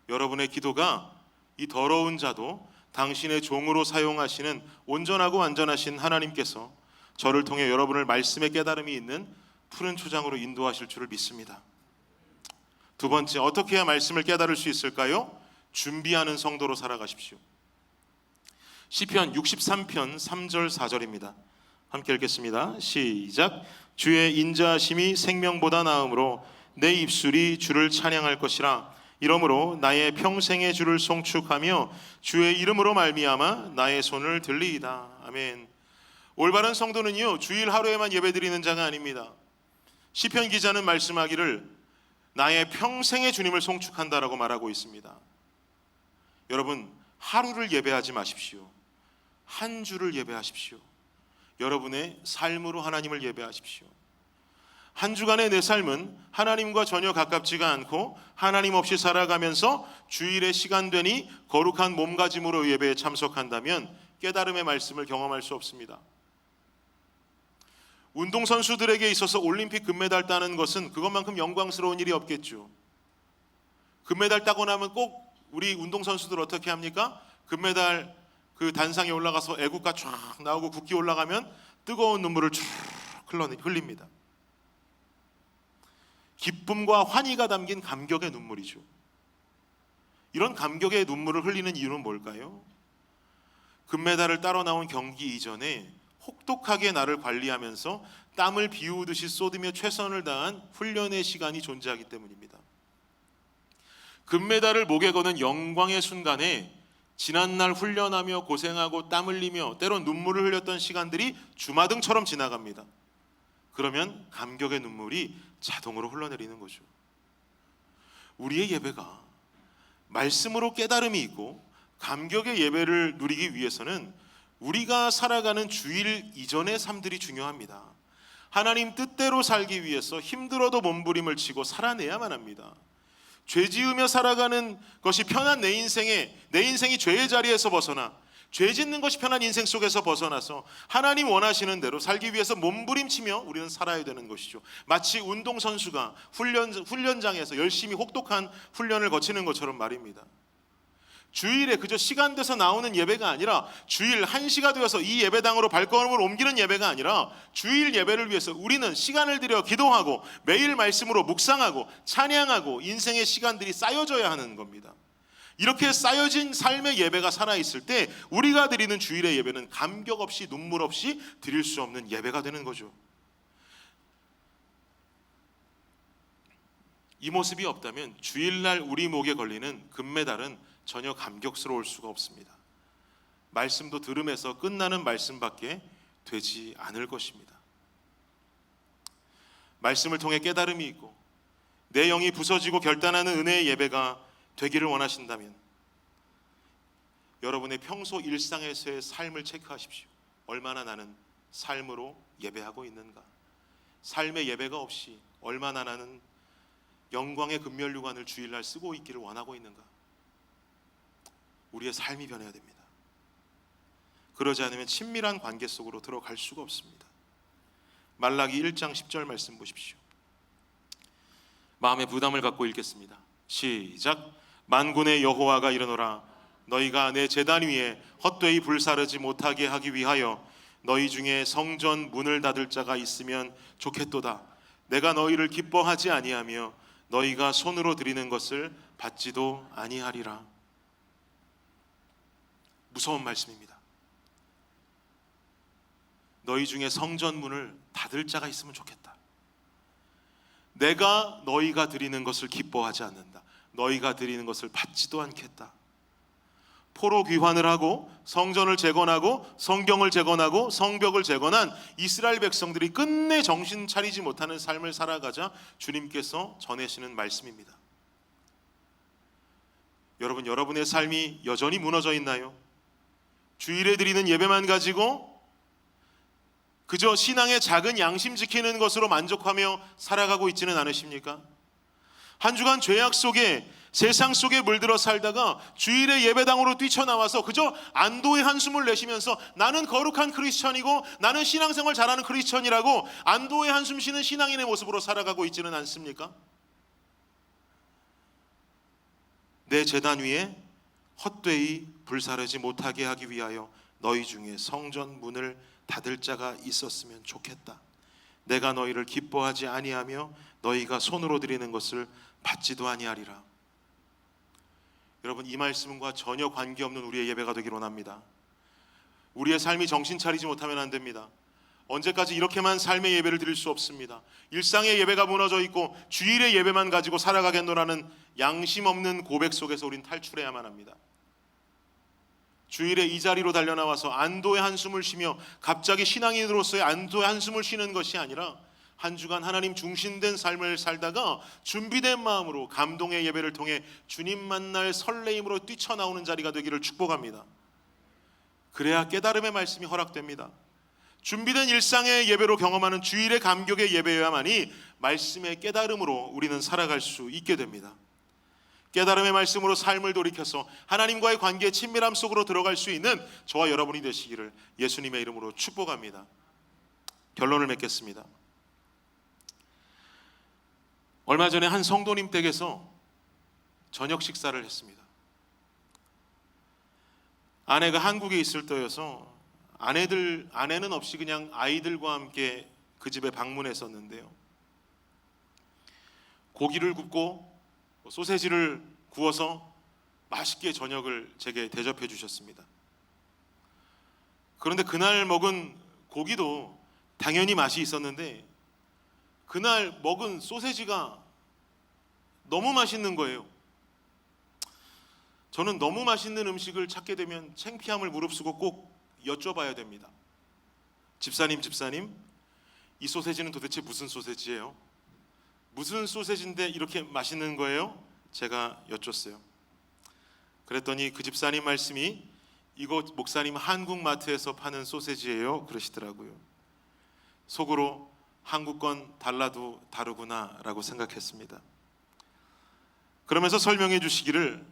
A: 여러분의 기도가 이 더러운 자도 당신의 종으로 사용하시는 온전하고 완전하신 하나님께서 저를 통해 여러분을 말씀의 깨달음이 있는 푸른 초장으로 인도하실 줄을 믿습니다. 두 번째, 어떻게 해야 말씀을 깨달을 수 있을까요? 준비하는 성도로 살아가십시오. 시편 63편 3절 4절입니다. 함께 읽겠습니다. 시작. 주의 인자하심이 생명보다 나음으로 내 입술이 주를 찬양할 것이라. 이러므로 나의 평생의 주를 송축하며 주의 이름으로 말미암아 나의 손을 들리이다. 아멘. 올바른 성도는요 주일 하루에만 예배드리는 자가 아닙니다. 시편 기자는 말씀하기를 나의 평생의 주님을 송축한다라고 말하고 있습니다. 여러분, 하루를 예배하지 마십시오. 한 주를 예배하십시오. 여러분의 삶으로 하나님을 예배하십시오. 한 주간의 내 삶은 하나님과 전혀 가깝지가 않고 하나님 없이 살아가면서 주일에 시간 되니 거룩한 몸가짐으로 예배에 참석한다면 깨달음의 말씀을 경험할 수 없습니다. 운동선수들에게 있어서 올림픽 금메달 따는 것은 그것만큼 영광스러운 일이 없겠죠. 금메달 따고 나면 꼭 우리 운동선수들 어떻게 합니까? 금메달 그 단상에 올라가서 애국가 쫙 나오고 국기 올라가면 뜨거운 눈물을 쭉 흘립니다. 기쁨과 환희가 담긴 감격의 눈물이죠. 이런 감격의 눈물을 흘리는 이유는 뭘까요? 금메달을 따러 나온 경기 이전에 혹독하게 나를 관리하면서 땀을 비우듯이 쏟으며 최선을 다한 훈련의 시간이 존재하기 때문입니다. 금메달을 목에 거는 영광의 순간에 지난날 훈련하며 고생하고 땀 흘리며 때론 눈물을 흘렸던 시간들이 주마등처럼 지나갑니다. 그러면 감격의 눈물이 자동으로 흘러내리는 거죠. 우리의 예배가 말씀으로 깨달음이 있고 감격의 예배를 누리기 위해서는 우리가 살아가는 주일 이전의 삶들이 중요합니다. 하나님 뜻대로 살기 위해서 힘들어도 몸부림을 치고 살아내야만 합니다. 죄 지으며 살아가는 것이 편한 내 인생이 죄의 자리에서 벗어나 죄 짓는 것이 편한 인생 속에서 벗어나서 하나님 원하시는 대로 살기 위해서 몸부림치며 우리는 살아야 되는 것이죠. 마치 운동선수가 훈련장에서 열심히 혹독한 훈련을 거치는 것처럼 말입니다. 주일에 그저 시간 돼서 나오는 예배가 아니라 주일 1시가 되어서 이 예배당으로 발걸음을 옮기는 예배가 아니라 주일 예배를 위해서 우리는 시간을 들여 기도하고 매일 말씀으로 묵상하고 찬양하고 인생의 시간들이 쌓여져야 하는 겁니다. 이렇게 쌓여진 삶의 예배가 살아있을 때 우리가 드리는 주일의 예배는 감격 없이 눈물 없이 드릴 수 없는 예배가 되는 거죠. 이 모습이 없다면 주일날 우리 목에 걸리는 금메달은 전혀 감격스러울 수가 없습니다. 말씀도 들음에서 끝나는 말씀밖에 되지 않을 것입니다. 말씀을 통해 깨달음이 있고 내 영이 부서지고 결단하는 은혜의 예배가 되기를 원하신다면 여러분의 평소 일상에서의 삶을 체크하십시오. 얼마나 나는 삶으로 예배하고 있는가? 삶의 예배가 없이 얼마나 나는 영광의 금면류관을 주일날 쓰고 있기를 원하고 있는가? 우리의 삶이 변해야 됩니다. 그러지 않으면 친밀한 관계 속으로 들어갈 수가 없습니다. 말라기 1장 10절 말씀 보십시오. 마음의 부담을 갖고 읽겠습니다. 시작. 만군의 여호와가 이르노라. 너희가 내 제단 위에 헛되이 불사르지 못하게 하기 위하여 너희 중에 성전 문을 닫을 자가 있으면 좋겠도다. 내가 너희를 기뻐하지 아니하며 너희가 손으로 드리는 것을 받지도 아니하리라. 무서운 말씀입니다. 너희 중에 성전 문을 닫을 자가 있으면 좋겠다. 내가 너희가 드리는 것을 기뻐하지 않는다. 너희가 드리는 것을 받지도 않겠다. 포로 귀환을 하고 성전을 재건하고 성경을 재건하고 성벽을 재건한 이스라엘 백성들이 끝내 정신 차리지 못하는 삶을 살아가자 주님께서 전해시는 말씀입니다. 여러분, 여러분의 삶이 여전히 무너져 있나요? 주일에 드리는 예배만 가지고 그저 신앙의 작은 양심 지키는 것으로 만족하며 살아가고 있지는 않으십니까? 한 주간 죄악 속에 세상 속에 물들어 살다가 주일에 예배당으로 뛰쳐나와서 그저 안도의 한숨을 내쉬면서 나는 거룩한 크리스천이고 나는 신앙생활 잘하는 크리스천이라고 안도의 한숨 쉬는 신앙인의 모습으로 살아가고 있지는 않습니까? 내 제단 위에 헛되이 불사르지 못하게 하기 위하여 너희 중에 성전 문을 닫을 자가 있었으면 좋겠다. 내가 너희를 기뻐하지 아니하며 너희가 손으로 드리는 것을 받지도 아니하리라. 여러분, 이 말씀과 전혀 관계없는 우리의 예배가 되기를 원합니다. 우리의 삶이 정신 차리지 못하면 안 됩니다. 언제까지 이렇게만 삶의 예배를 드릴 수 없습니다. 일상의 예배가 무너져 있고 주일의 예배만 가지고 살아가겠노라는 양심 없는 고백 속에서 우린 탈출해야만 합니다. 주일에 이 자리로 달려나와서 안도의 한숨을 쉬며 갑자기 신앙인으로서의 안도의 한숨을 쉬는 것이 아니라 한 주간 하나님 중심된 삶을 살다가 준비된 마음으로 감동의 예배를 통해 주님 만날 설레임으로 뛰쳐나오는 자리가 되기를 축복합니다. 그래야 깨달음의 말씀이 허락됩니다. 준비된 일상의 예배로 경험하는 주일의 감격의 예배여야만이 말씀의 깨달음으로 우리는 살아갈 수 있게 됩니다. 깨달음의 말씀으로 삶을 돌이켜서 하나님과의 관계의 친밀함 속으로 들어갈 수 있는 저와 여러분이 되시기를 예수님의 이름으로 축복합니다. 결론을 맺겠습니다. 얼마 전에 한 성도님 댁에서 저녁 식사를 했습니다. 아내가 한국에 있을 때여서 아내는 없이 그냥 아이들과 함께 그 집에 방문했었는데요. 고기를 굽고 소세지를 구워서 맛있게 저녁을 제게 대접해 주셨습니다. 그런데 그날 먹은 고기도 당연히 맛이 있었는데 그날 먹은 소세지가 너무 맛있는 거예요. 저는 너무 맛있는 음식을 찾게 되면 창피함을 무릅쓰고 꼭 여쭤봐야 됩니다. 집사님, 이 소세지는 도대체 무슨 소세지예요? 무슨 소세지인데 이렇게 맛있는 거예요? 제가 여쭸어요. 그랬더니 그 집사님 말씀이 이곳 목사님 한국마트에서 파는 소세지예요 그러시더라고요. 속으로 한국 건 달라도 다르구나 라고 생각했습니다. 그러면서 설명해 주시기를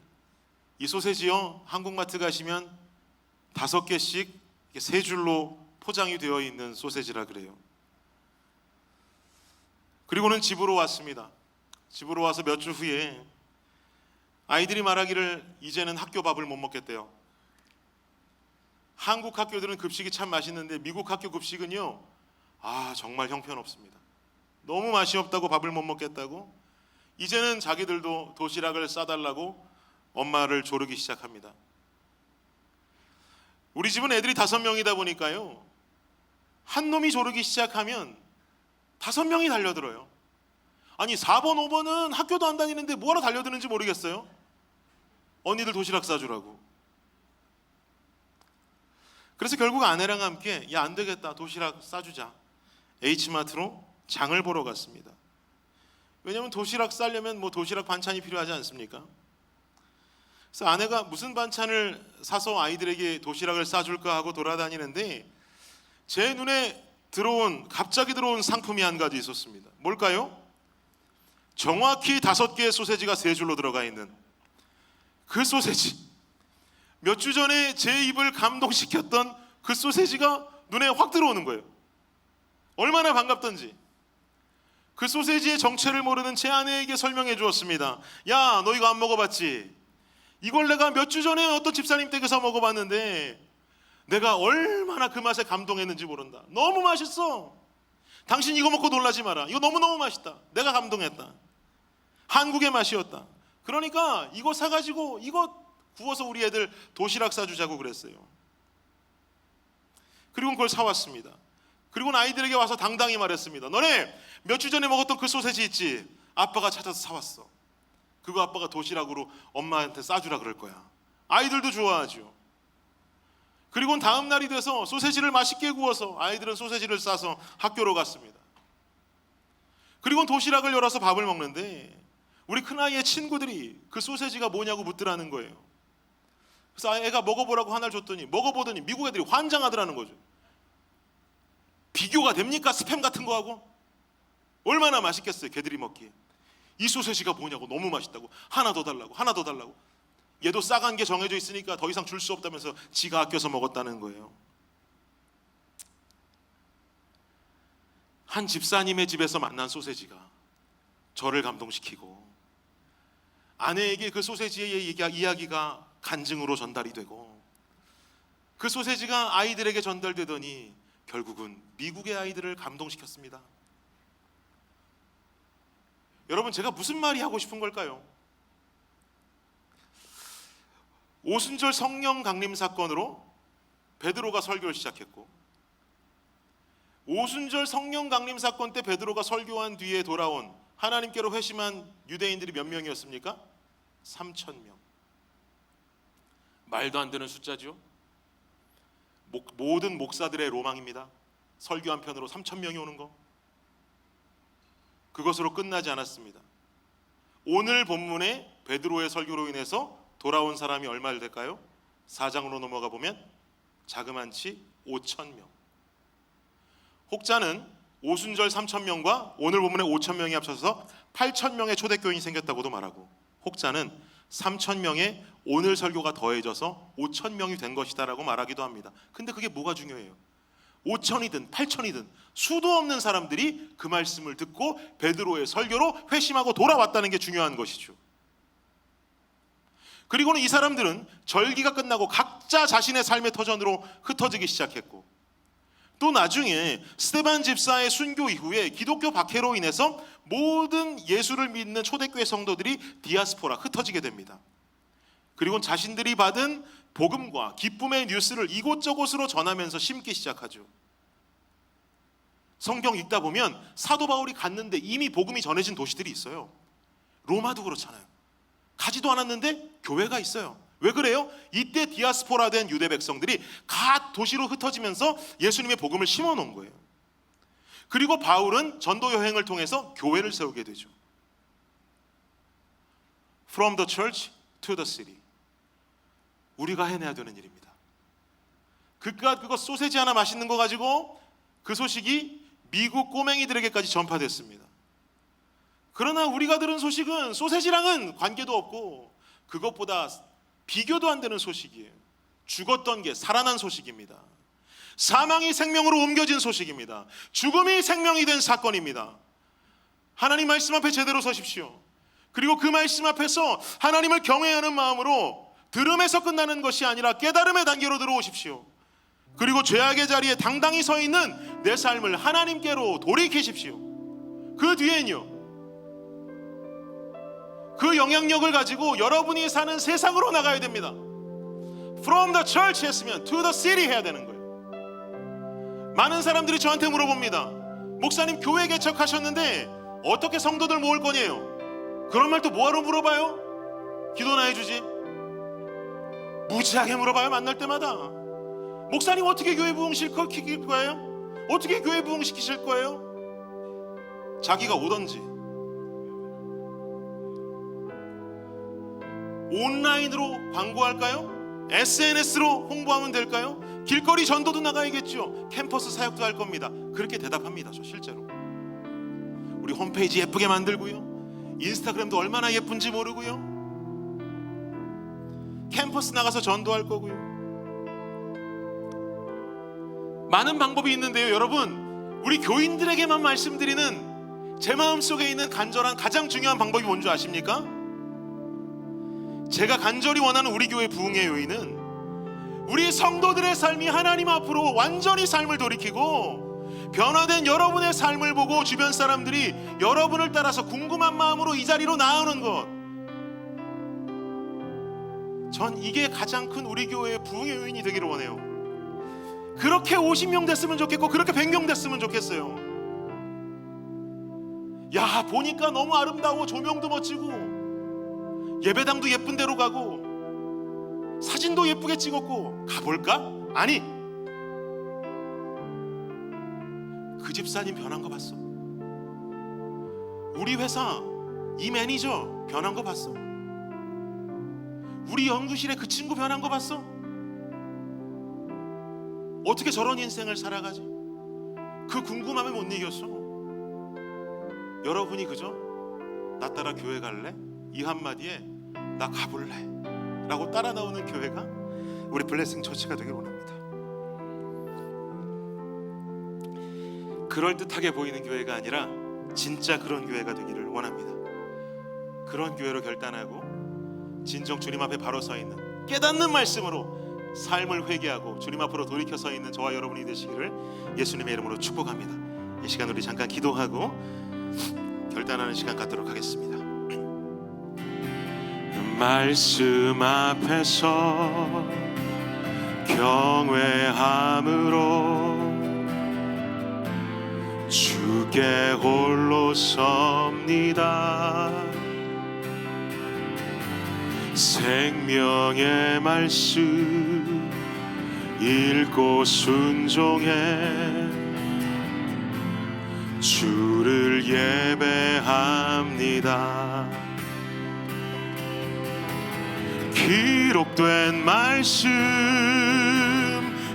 A: 이 소세지요, 한국마트 가시면 5개씩 3줄로 포장이 되어 있는 소세지라 그래요. 그리고는 집으로 왔습니다. 집으로 와서 몇 주 후에 아이들이 말하기를 이제는 학교 밥을 못 먹겠대요. 한국 학교들은 급식이 참 맛있는데 미국 학교 급식은요, 정말 형편없습니다. 너무 맛이 없다고 밥을 못 먹겠다고 이제는 자기들도 도시락을 싸달라고 엄마를 조르기 시작합니다. 우리 집은 애들이 5명이다 보니까요, 한 놈이 조르기 시작하면 5명이 달려들어요. 아니 4번 5번은 학교도 안 다니는데 뭐하러 달려드는지 모르겠어요. 언니들 도시락 싸주라고. 그래서 결국 아내랑 함께 야, 안 되겠다, 도시락 싸주자. H마트로 장을 보러 갔습니다. 왜냐하면 도시락 싸려면 도시락 반찬이 필요하지 않습니까? 그래서 아내가 무슨 반찬을 사서 아이들에게 도시락을 싸줄까 하고 돌아다니는데 제 눈에 갑자기 들어온 상품이 한 가지 있었습니다. 뭘까요? 정확히 5개의 소세지가 3줄로 들어가 있는 그 소세지. 몇 주 전에 제 입을 감동시켰던 그 소세지가 눈에 확 들어오는 거예요. 얼마나 반갑던지. 그 소세지의 정체를 모르는 제 아내에게 설명해 주었습니다. 야, 너 이거 안 먹어봤지? 이걸 내가 몇 주 전에 어떤 집사님 댁에서 먹어봤는데 내가 얼마나 그 맛에 감동했는지 모른다. 너무 맛있어. 당신 이거 먹고 놀라지 마라. 이거 너무너무 맛있다. 내가 감동했다. 한국의 맛이었다. 그러니까 이거 사가지고 이거 구워서 우리 애들 도시락 싸주자고 그랬어요. 그리고 그걸 사왔습니다. 그리고 아이들에게 와서 당당히 말했습니다. 너네 몇 주 전에 먹었던 그 소세지 있지? 아빠가 찾아서 사왔어. 그거 아빠가 도시락으로 엄마한테 싸주라 그럴 거야. 아이들도 좋아하죠. 그리고 다음 날이 돼서 소세지를 맛있게 구워서 아이들은 소세지를 싸서 학교로 갔습니다. 그리고 도시락을 열어서 밥을 먹는데 우리 큰아이의 친구들이 그 소세지가 뭐냐고 묻더라는 거예요. 그래서 애가 먹어보라고 하나를 줬더니 먹어보더니 미국 애들이 환장하더라는 거죠. 비교가 됩니까? 스팸 같은 거하고? 얼마나 맛있겠어요, 걔들이 먹기에. 이 소세지가 뭐냐고, 너무 맛있다고, 하나 더 달라고, 하나 더 달라고. 얘도 싸간 게 정해져 있으니까 더 이상 줄 수 없다면서 지가 아껴서 먹었다는 거예요. 한 집사님의 집에서 만난 소세지가 저를 감동시키고 아내에게 그 소세지의 이야기가 간증으로 전달이 되고 그 소세지가 아이들에게 전달되더니 결국은 미국의 아이들을 감동시켰습니다. 여러분, 제가 무슨 말이 하고 싶은 걸까요? 오순절 성령 강림 사건으로 베드로가 설교를 시작했고 오순절 성령 강림 사건 때 베드로가 설교한 뒤에 돌아온 하나님께로 회심한 유대인들이 몇 명이었습니까? 3,000명. 말도 안 되는 숫자죠. 모든 목사들의 로망입니다. 설교 한 편으로 3,000명이 오는 거. 그것으로 끝나지 않았습니다. 오늘 본문에 베드로의 설교로 인해서 돌아온 사람이 얼마나 될까요? 4장으로 넘어가 보면 자그만치 5,000명. 혹자는 오순절 3,000명과 오늘 본문의 5,000명이 합쳐서 8,000명의 초대교인이 생겼다고도 말하고, 혹자는 3,000명의 오늘 설교가 더해져서 5,000명이 된 것이다라고 말하기도 합니다. 근데 그게 뭐가 중요해요? 5,000이든 8,000이든 수도 없는 사람들이 그 말씀을 듣고 베드로의 설교로 회심하고 돌아왔다는 게 중요한 것이죠. 그리고는 이 사람들은 절기가 끝나고 각자 자신의 삶의 터전으로 흩어지기 시작했고, 또 나중에 스데반 집사의 순교 이후에 기독교 박해로 인해서 모든 예수를 믿는 초대교회 성도들이 디아스포라 흩어지게 됩니다. 그리고 자신들이 받은 복음과 기쁨의 뉴스를 이곳저곳으로 전하면서 심기 시작하죠. 성경 읽다 보면 사도 바울이 갔는데 이미 복음이 전해진 도시들이 있어요. 로마도 그렇잖아요. 가지도 않았는데 교회가 있어요. 왜 그래요? 이때 디아스포라 된 유대 백성들이 각 도시로 흩어지면서 예수님의 복음을 심어 놓은 거예요. 그리고 바울은 전도 여행을 통해서 교회를 세우게 되죠. From the church to the city. 우리가 해내야 되는 일입니다. 그깟 그거 소세지 하나 맛있는 거 가지고 그 소식이 미국 꼬맹이들에게까지 전파됐습니다. 그러나 우리가 들은 소식은 소세지랑은 관계도 없고 그것보다 비교도 안 되는 소식이에요. 죽었던 게 살아난 소식입니다. 사망이 생명으로 옮겨진 소식입니다. 죽음이 생명이 된 사건입니다. 하나님 말씀 앞에 제대로 서십시오. 그리고 그 말씀 앞에서 하나님을 경외하는 마음으로 들음에서 끝나는 것이 아니라 깨달음의 단계로 들어오십시오. 그리고 죄악의 자리에 당당히 서 있는 내 삶을 하나님께로 돌이키십시오. 그 뒤엔요, 그 영향력을 가지고 여러분이 사는 세상으로 나가야 됩니다. From the church 했으면 to the city 해야 되는 거예요. 많은 사람들이 저한테 물어봅니다. 목사님, 교회 개척하셨는데 어떻게 성도들 모을 거냐요? 그런 말 또 뭐하러 물어봐요? 기도나 해주지. 무지하게 물어봐요. 만날 때마다. 목사님, 어떻게 교회 부흥시킬 거예요? 어떻게 교회 부흥시키실 거예요? 자기가 오던지 온라인으로 광고할까요? SNS로 홍보하면 될까요? 길거리 전도도 나가야겠죠. 캠퍼스 사역도 할 겁니다. 그렇게 대답합니다. 저 실제로 우리 홈페이지 예쁘게 만들고요, 인스타그램도 얼마나 예쁜지 모르고요, 캠퍼스 나가서 전도할 거고요. 많은 방법이 있는데요, 여러분, 우리 교인들에게만 말씀드리는 제 마음속에 있는 간절한 가장 중요한 방법이 뭔지 아십니까? 제가 간절히 원하는 우리 교회 부흥의 요인은 우리 성도들의 삶이 하나님 앞으로 완전히 삶을 돌이키고 변화된 여러분의 삶을 보고 주변 사람들이 여러분을 따라서 궁금한 마음으로 이 자리로 나오는 것, 전 이게 가장 큰 우리 교회의 부흥의 요인이 되기를 원해요. 그렇게 50명 됐으면 좋겠고 그렇게 100명 됐으면 좋겠어요. 야, 보니까 너무 아름다워. 조명도 멋지고 예배당도 예쁜 데로 가고 사진도 예쁘게 찍었고 가볼까? 아니, 그 집사님 변한 거 봤어. 우리 회사 이 매니저 변한 거 봤어. 우리 연구실에 그 친구 변한 거 봤어. 어떻게 저런 인생을 살아가지? 그 궁금함에 못 이겼어. 여러분이 그저 나 따라 교회 갈래? 이 한마디에 나 가볼래 라고 따라 나오는 교회가 우리 블레싱 처치가 되길 원합니다. 그럴듯하게 보이는 교회가 아니라 진짜 그런 교회가 되기를 원합니다. 그런 교회로 결단하고 진정 주님 앞에 바로 서 있는 깨닫는 말씀으로 삶을 회개하고 주님 앞으로 돌이켜 서 있는 저와 여러분이 되시기를 예수님의 이름으로 축복합니다. 이 시간 우리 잠깐 기도하고 결단하는 시간 갖도록 하겠습니다. 말씀 앞에서 경외함으로 주께 홀로 섭니다. 생명의 말씀 읽고 순종해 주를 예배합니다. 기록된 말씀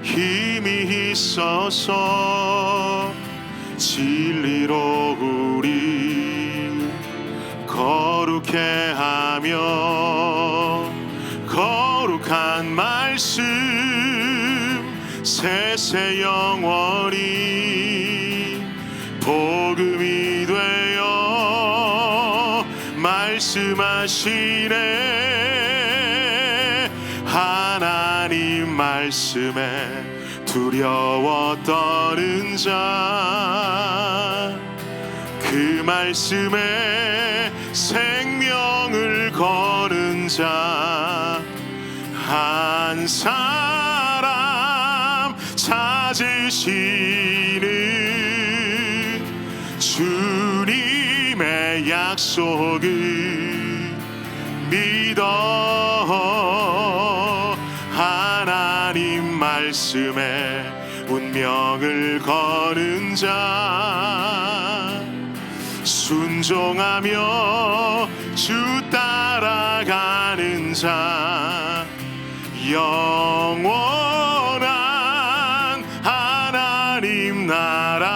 A: 힘이 있어서 진리로 우리 거룩해 하며 거룩한 말씀 세세 영원히 복음이 되어 말씀하시네. 하나님 말씀에 두려워 떠는 자, 그 말씀에 생명을 거는 자, 한 사람 찾으시는 주님의 약속을 믿어. 하나님 말씀에 운명을 거는 자, 순종하며 주 따라가는 자, 영원한 하나님 나라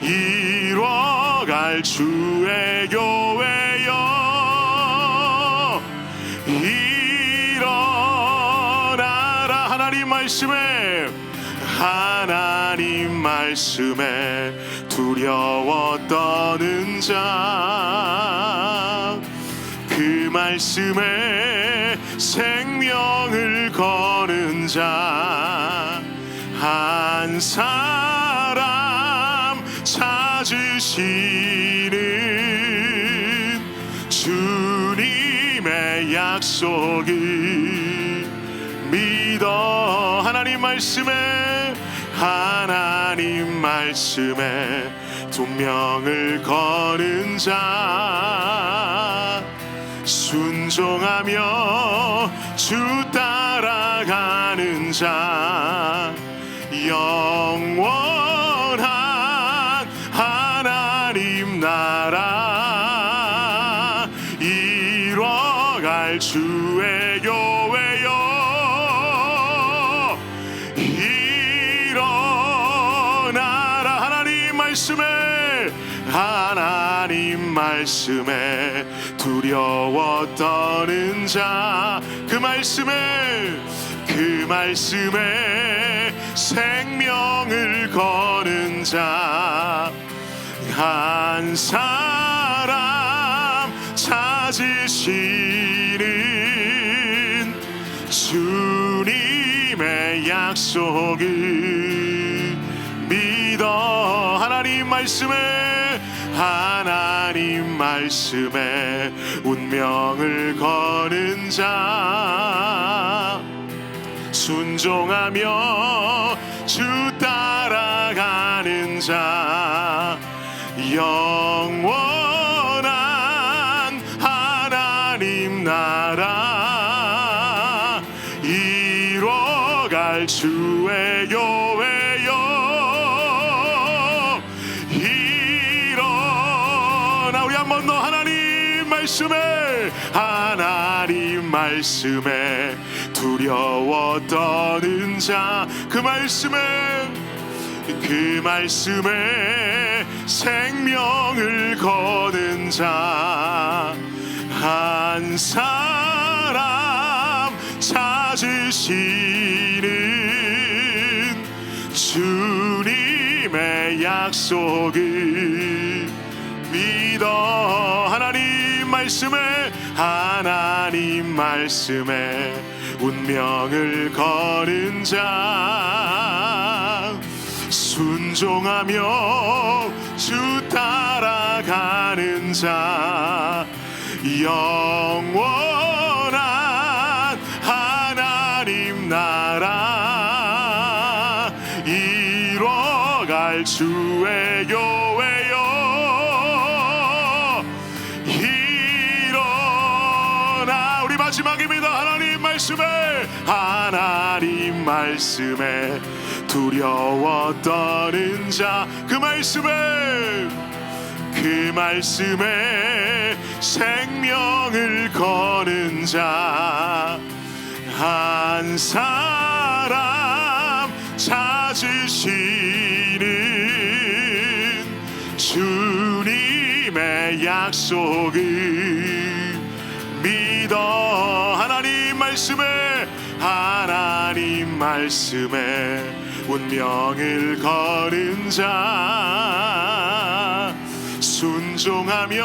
A: 이뤄갈 주의 교회여 일어나라. 하나님 말씀에 두려워 떠는 자, 그 말씀에 생명을 거는 자, 한 사람 찾으시는 주님의 약속을 믿어. 하나님 말씀에 운명을 거는 자, 순종하며 주 따라가는 자, 영원한 하나님 나라 이뤄갈 주의 교회여 일어나라. 하나님 말씀에 두려워 떠는 자, 그 말씀에 생명을 거는 자, 한 사람 찾으시는 주님의 약속을 믿어. 하나님 말씀에 운명을 거는 자, 순종하며 주 따라가는 자, 영원한 하나님 나라 이뤄갈 주의 교회여 일어나. 우리 한 번 더 하나님 말씀에 두려워 떠는 자, 그 말씀에 생명을 거는 자, 한 사람 찾으시는 주님의 약속을 믿어. 하나님 말씀에 운명을 거는 자, 순종하며 주 따라가는 자, 영원한 하나님 나라 이뤄갈 주의 교회여 일어나. 우리 마지막입니다. 하나님 말씀에 두려워 떠는 자, 그 말씀에 생명을 거는 자, 한 사람 찾으시는 주님의 약속을 믿어. 하나님 말씀에 운명을 거는 자, 순종하며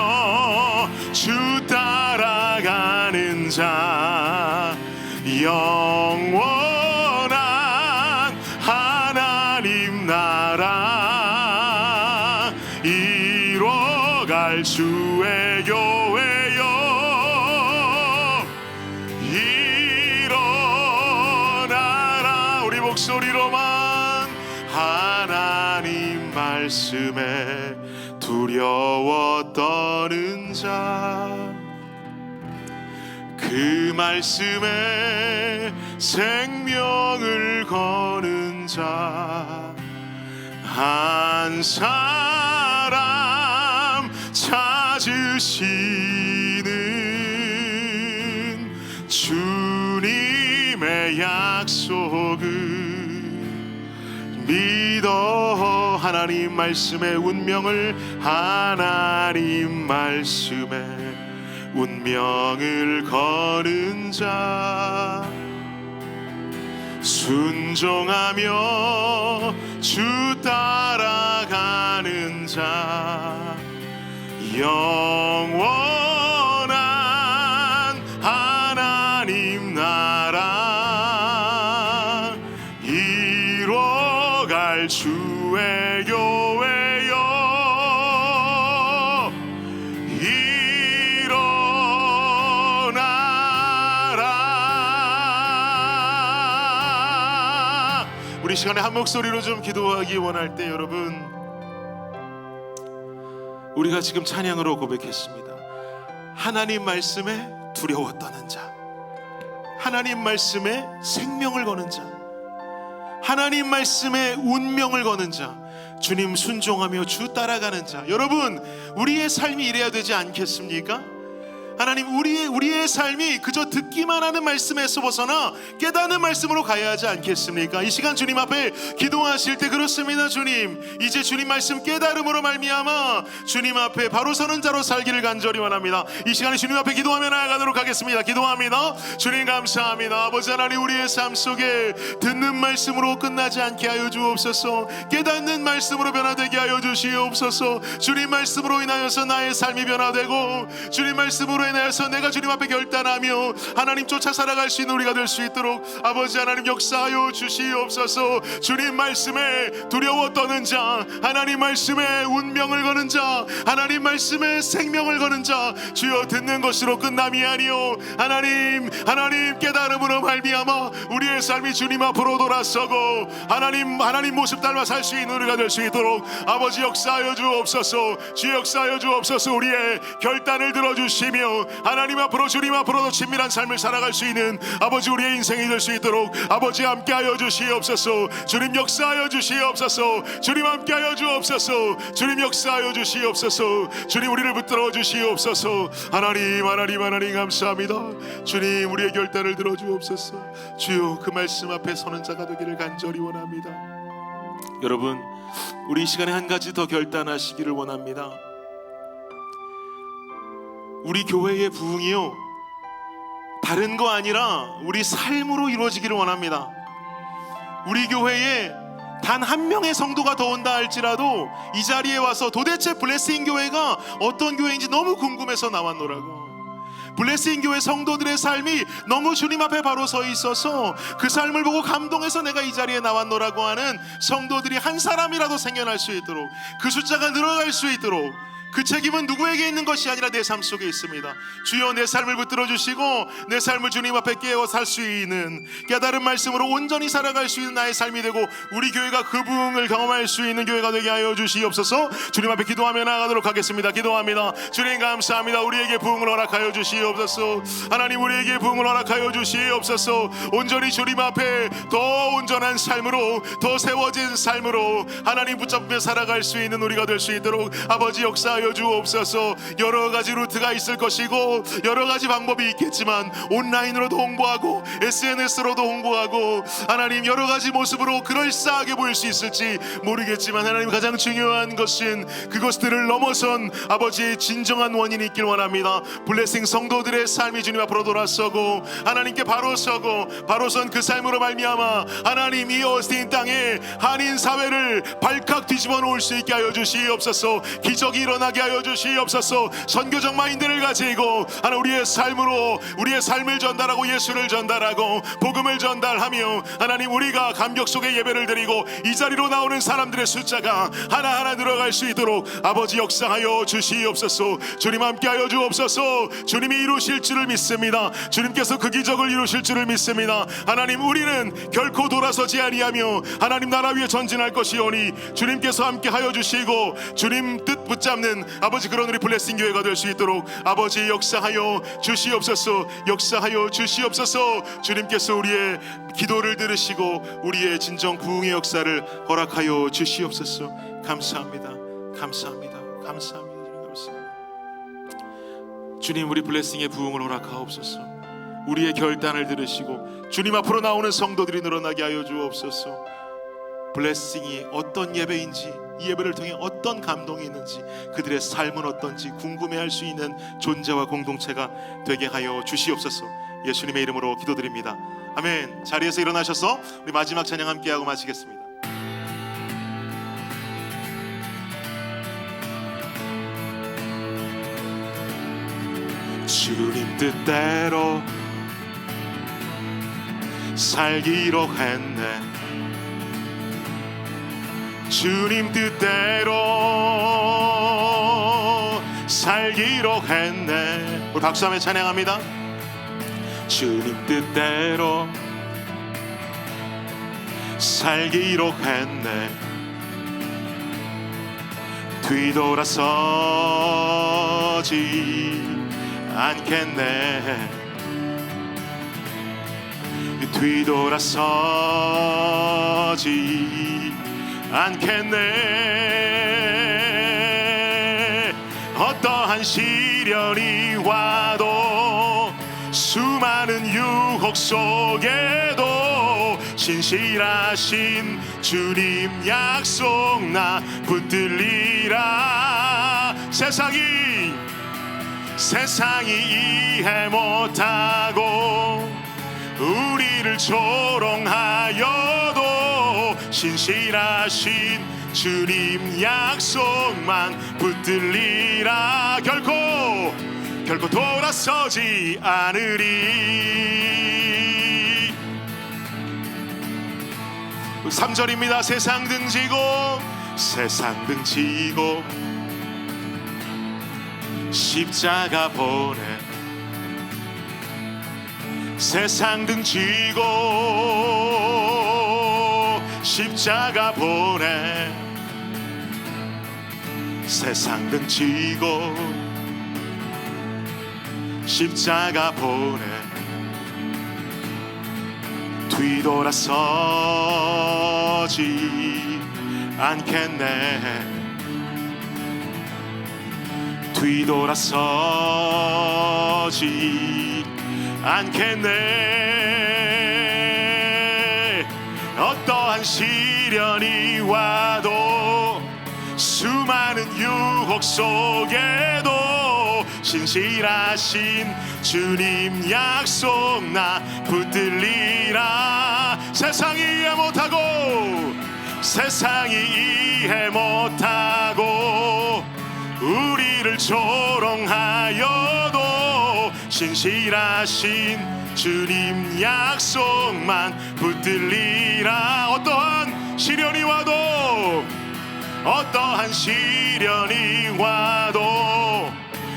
A: 주 따라가는 자, 영원한 하나님 나라 이뤄갈 주의 교회여, 일어나라. 우리 목소리로만 하나님 말씀에 두려워 떠는 자, 그 말씀에 생명을 거는 자, 한 사람 찾으시는 주님의 약속을 믿어. 하나님 말씀의 운명을, 하나님 말씀에 운명을 거는 자, 순종하며 주 따라가는 자, 영원한 하나님 나라 이뤄갈 주의 교회여, 우리 시간에 한 목소리로 좀 기도하기 원할 때, 여러분, 우리가 지금 찬양으로 고백했습니다. 하나님 말씀에 두려워 떠는 자, 하나님 말씀에 생명을 거는 자, 하나님 말씀에 운명을 거는 자, 주님 순종하며 주 따라가는 자. 여러분, 우리의 삶이 이래야 되지 않겠습니까? 하나님, 우리의 삶이 그저 듣기만 하는 말씀에서 벗어나 깨닫는 말씀으로 가야 하지 않겠습니까? 이 시간 주님 앞에 기도하실 때 그렇습니다. 주님, 이제 주님 말씀 깨달음으로 말미암아 주님 앞에 바로 서는 자로 살기를 간절히 원합니다. 이 시간에 주님 앞에 기도하며 나아가도록 하겠습니다. 기도합니다. 주님 감사합니다. 아버지 하나님, 우리의 삶 속에 듣는 말씀으로 끝나지 않게 하여 주옵소서. 깨닫는 말씀으로 변화되게 하여 주시옵소서. 주님 말씀으로 인하여서 나의 삶이 변화되고, 주님 말씀으로 인하여서 내가 주님 앞에 결단하며 하나님 쫓아 살아갈 수 있는 우리가 될 수 있도록 아버지 하나님 역사하여 주시옵소서. 주님 말씀에 두려워 떠는 자, 하나님 말씀에 운명을 거는 자, 하나님 말씀에 생명을 거는 자, 주여 듣는 것으로 끝남이 아니요 하나님 깨달음으로 말미암아 우리의 삶이 주님 앞으로 돌아서고 하나님 모습 닮아 살 수 있는 우리가 될 수 있도록 아버지 역사하여 주옵소서. 주 역사하여 주옵소서. 우리의 결단을 들어주시며 하나님 앞으로, 주님 앞으로도 친밀한 삶을 살아갈 수 있는 아버지 우리의 인생이 될 수 있도록 아버지 함께하여 주시옵소서. 주님 역사하여 주시옵소서. 주님 함께하여 주옵소서. 주님 역사하여 주시옵소서. 주님 우리를 붙들어 주시옵소서. 하나님 감사합니다. 주님, 우리의 결단을 들어 주옵소서. 주여, 그 말씀 앞에 서는 자가 되기를 간절히 원합니다. 여러분, 우리 이 시간에 한 가지 더 결단하시기를 원합니다. 우리 교회의 부흥이요, 다른 거 아니라 우리 삶으로 이루어지기를 원합니다. 우리 교회에 단 한 명의 성도가 더 온다 할지라도 이 자리에 와서 도대체 블레싱 교회가 어떤 교회인지 너무 궁금해서 나왔노라고. 블레싱 교회 성도들의 삶이 너무 주님 앞에 바로 서 있어서 그 삶을 보고 감동해서 내가 이 자리에 나왔노라고 하는 성도들이 한 사람이라도 생겨날 수 있도록, 그 숫자가 늘어갈 수 있도록, 그 책임은 누구에게 있는 것이 아니라 내 삶 속에 있습니다. 주여, 내 삶을 붙들어 주시고 내 삶을 주님 앞에 깨어 살 수 있는, 깨달은 말씀으로 온전히 살아갈 수 있는 나의 삶이 되고 우리 교회가 그 부흥을 경험할 수 있는 교회가 되게 하여 주시옵소서. 주님 앞에 기도하며 나아가도록 하겠습니다. 기도합니다. 주님 감사합니다. 우리에게 부흥을 허락하여 주시옵소서. 하나님, 우리에게 부흥을 허락하여 주시옵소서. 온전히 주님 앞에 더 온전한 삶으로, 더 세워진 삶으로 하나님 붙잡며 살아갈 수 있는 우리가 될 수 있도록 아버지 역사 하여 주옵소서. 여러 가지 루트가 있을 것이고 여러 가지 방법이 있겠지만 온라인으로도 홍보하고 SNS로도 홍보하고 하나님 여러 가지 모습으로 그럴싸하게 보일 수 있을지 모르겠지만 하나님 가장 중요한 것은 그것들을 넘어선 아버지의 진정한 원인이 있길 원합니다. 블레싱 성도들의 삶이 주님 앞으로 돌아서고 하나님께 바로 서고 바로 선 그 삶으로 말미암아 하나님 이 오스틴 땅에 한인 사회를 발칵 뒤집어 놓을 수 있게 하여 주시옵소서. 기적이 일어나게 하여 주시옵소서. 선교적 마인드를 가지고 하나님 우리의 삶으로 우리의 삶을 전달하고 예수를 전달하고 복음을 전달하며 하나님 우리가 감격 속에 예배를 드리고 이 자리로 나오는 사람들의 숫자가 하나하나 늘어갈 수 있도록 아버지 역사하여 주시옵소서. 주님 함께하여 주옵소서. 주님이 이루실 줄을 믿습니다. 주님께서 그 기적을 이루실 줄을 믿습니다. 하나님 우리는 결코 돌아서지 아니하며 하나님 나라 위에 전진할 것이오니 주님께서 함께하여 주시고 주님 뜻 붙잡는 아버지 그런 우리 블레싱 교회가 될 수 있도록 아버지 역사하여 주시옵소서. 역사하여 주시옵소서. 주님께서 우리의 기도를 들으시고 우리의 진정 부흥의 역사를 허락하여 주시옵소서. 감사합니다. 감사합니다. 감사합니다. 감사합니다. 주님 우리 블레싱의 부흥을 허락하옵소서. 우리의 결단을 들으시고 주님 앞으로 나오는 성도들이 늘어나게 하여 주옵소서. 블레싱이 어떤 예배인지 이 예배를 통해 어떤 감동이 있는지 그들의 삶은 어떤지 궁금해할 수 있는 존재와 공동체가 되게 하여 주시옵소서. 예수님의 이름으로 기도드립니다. 아멘. 자리에서 일어나셔서 우리 마지막 찬양 함께하고 마치겠습니다. 주님 뜻대로 살기로 했네. 주님 뜻대로 살기로 했네. 우리 박수하며 찬양합니다. 주님 뜻대로 살기로 했네. 뒤돌아서지 않겠네. 뒤돌아서지 않겠네. 어떠한 시련이 와도 수많은 유혹 속에도 신실하신 주님 약속 나 붙들리라. 세상이 이해 못하고 우리를 조롱하여도 신실하신 주님 약속만 붙들리라. 결코 돌아서지 않으리. 3절입니다. 세상 등지고 십자가 보내. 세상 등지고 십자가 보내. 세상 등지고 십자가 보내. 뒤돌아서지 않겠네. 뒤돌아서지 않겠네. 어떠한 시련이 와도 수많은 유혹 속에도 신실하신 주님 약속 나 붙들리라. 세상이 이해 못하고 우리를 조롱하여도 신실하신 주님 약속만 붙들리라. 어떠한 시련이 와도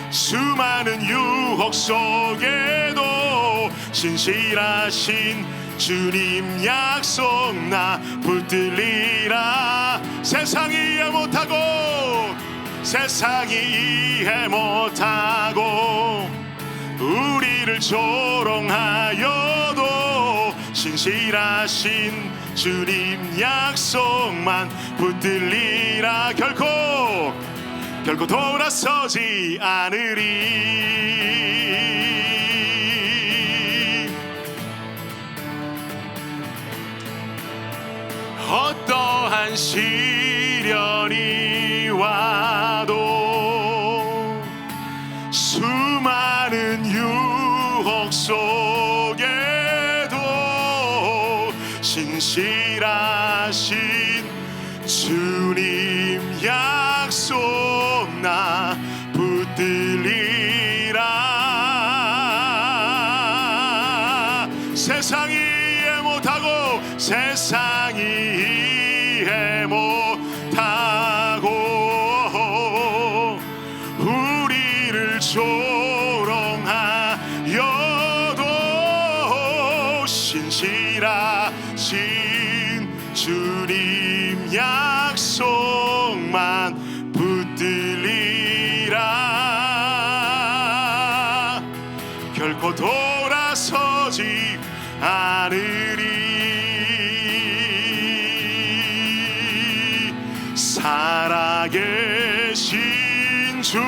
A: 수많은 유혹 속에도 신실하신 주님 약속 나 붙들리라. 세상이 이해 못하고 우리를 조롱하여도 신실하신 주님 약속만 붙들리라. 결코 결코 돌아서지 않으리. 어떠한 시련이 와도 수많은 유혹 속에도 신실하신 주님 약속 나 붙들리라. 세상이 이해 못하고 세상이 이해 못하고 우리를 조롱하여도 신실하신 주님 약속만 붙들리라. 결코 돌아서지 않으리. 살아계신 주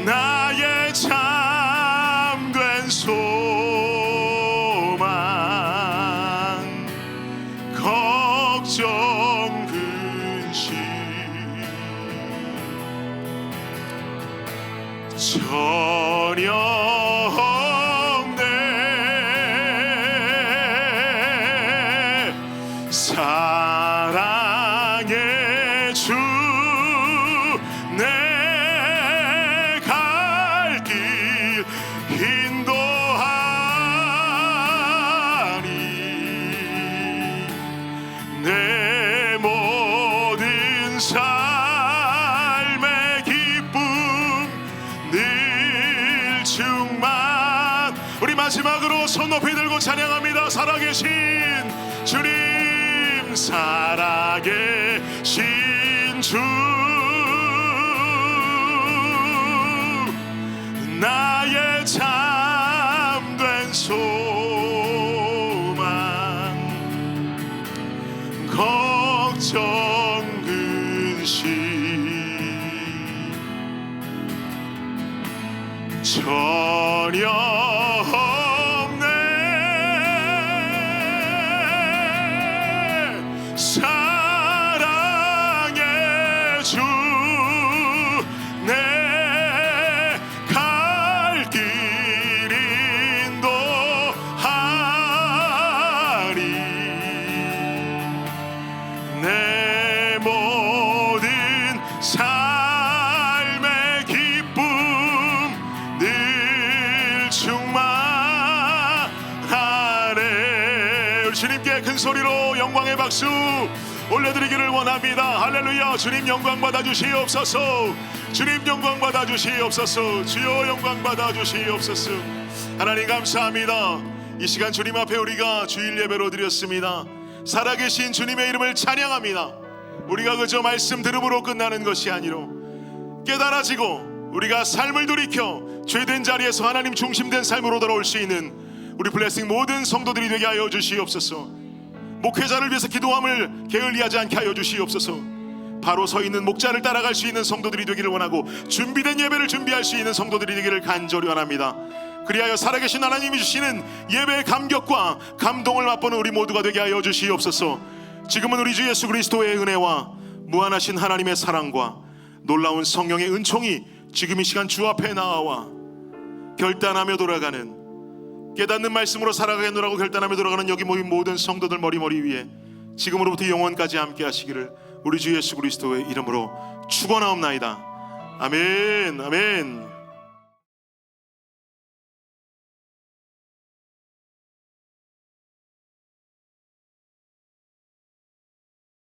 A: 나의 참된 소망 걱정 근심 전혀 없네. 사랑의 주 내 갈 길 인도하니 내 모든 삶의 기쁨 늘 충만. 우리 마지막으로 손 높이 들고 찬양합니다. 살아계신 주님, 살아계신 주 나의 참된 소망 걱정 근심 전혀 없네. 사랑의 주 내 갈 길 인도하리 내 모든 삶의 기쁨 늘 충만하네. 우리 주님께 큰 소리로 영광의 박수 올려드리기를 원합니다. 할렐루야. 주님 영광 받아 주시옵소서. 주님 영광 받아 주시옵소서. 주여 영광 받아 주시옵소서. 하나님 감사합니다. 이 시간 주님 앞에 우리가 주일 예배로 드렸습니다. 살아계신 주님의 이름을 찬양합니다. 우리가 그저 말씀 들음으로 끝나는 것이 아니로 깨달아지고 우리가 삶을 돌이켜 죄된 자리에서 하나님 중심된 삶으로 돌아올 수 있는 우리 블레싱 모든 성도들이 되게 하여 주시옵소서. 목회자를 위해서 기도함을 게을리하지 않게 하여 주시옵소서. 바로 서 있는 목자를 따라갈 수 있는 성도들이 되기를 원하고 준비된 예배를 준비할 수 있는 성도들이 되기를 간절히 원합니다. 그리하여 살아계신 하나님이 주시는 예배의 감격과 감동을 맛보는 우리 모두가 되게 하여 주시옵소서. 지금은 우리 주 예수 그리스도의 은혜와 무한하신 하나님의 사랑과 놀라운 성령의 은총이 지금 이 시간 주 앞에 나와 결단하며 돌아가는 깨닫는 말씀으로 살아가겠노라고 결단하며 돌아가는 여기 모인 모든 성도들 머리 위에 지금으로부터 영원까지 함께 하시기를 우리 주 예수 그리스도의 이름으로 축원하옵나이다. 아멘. 아멘.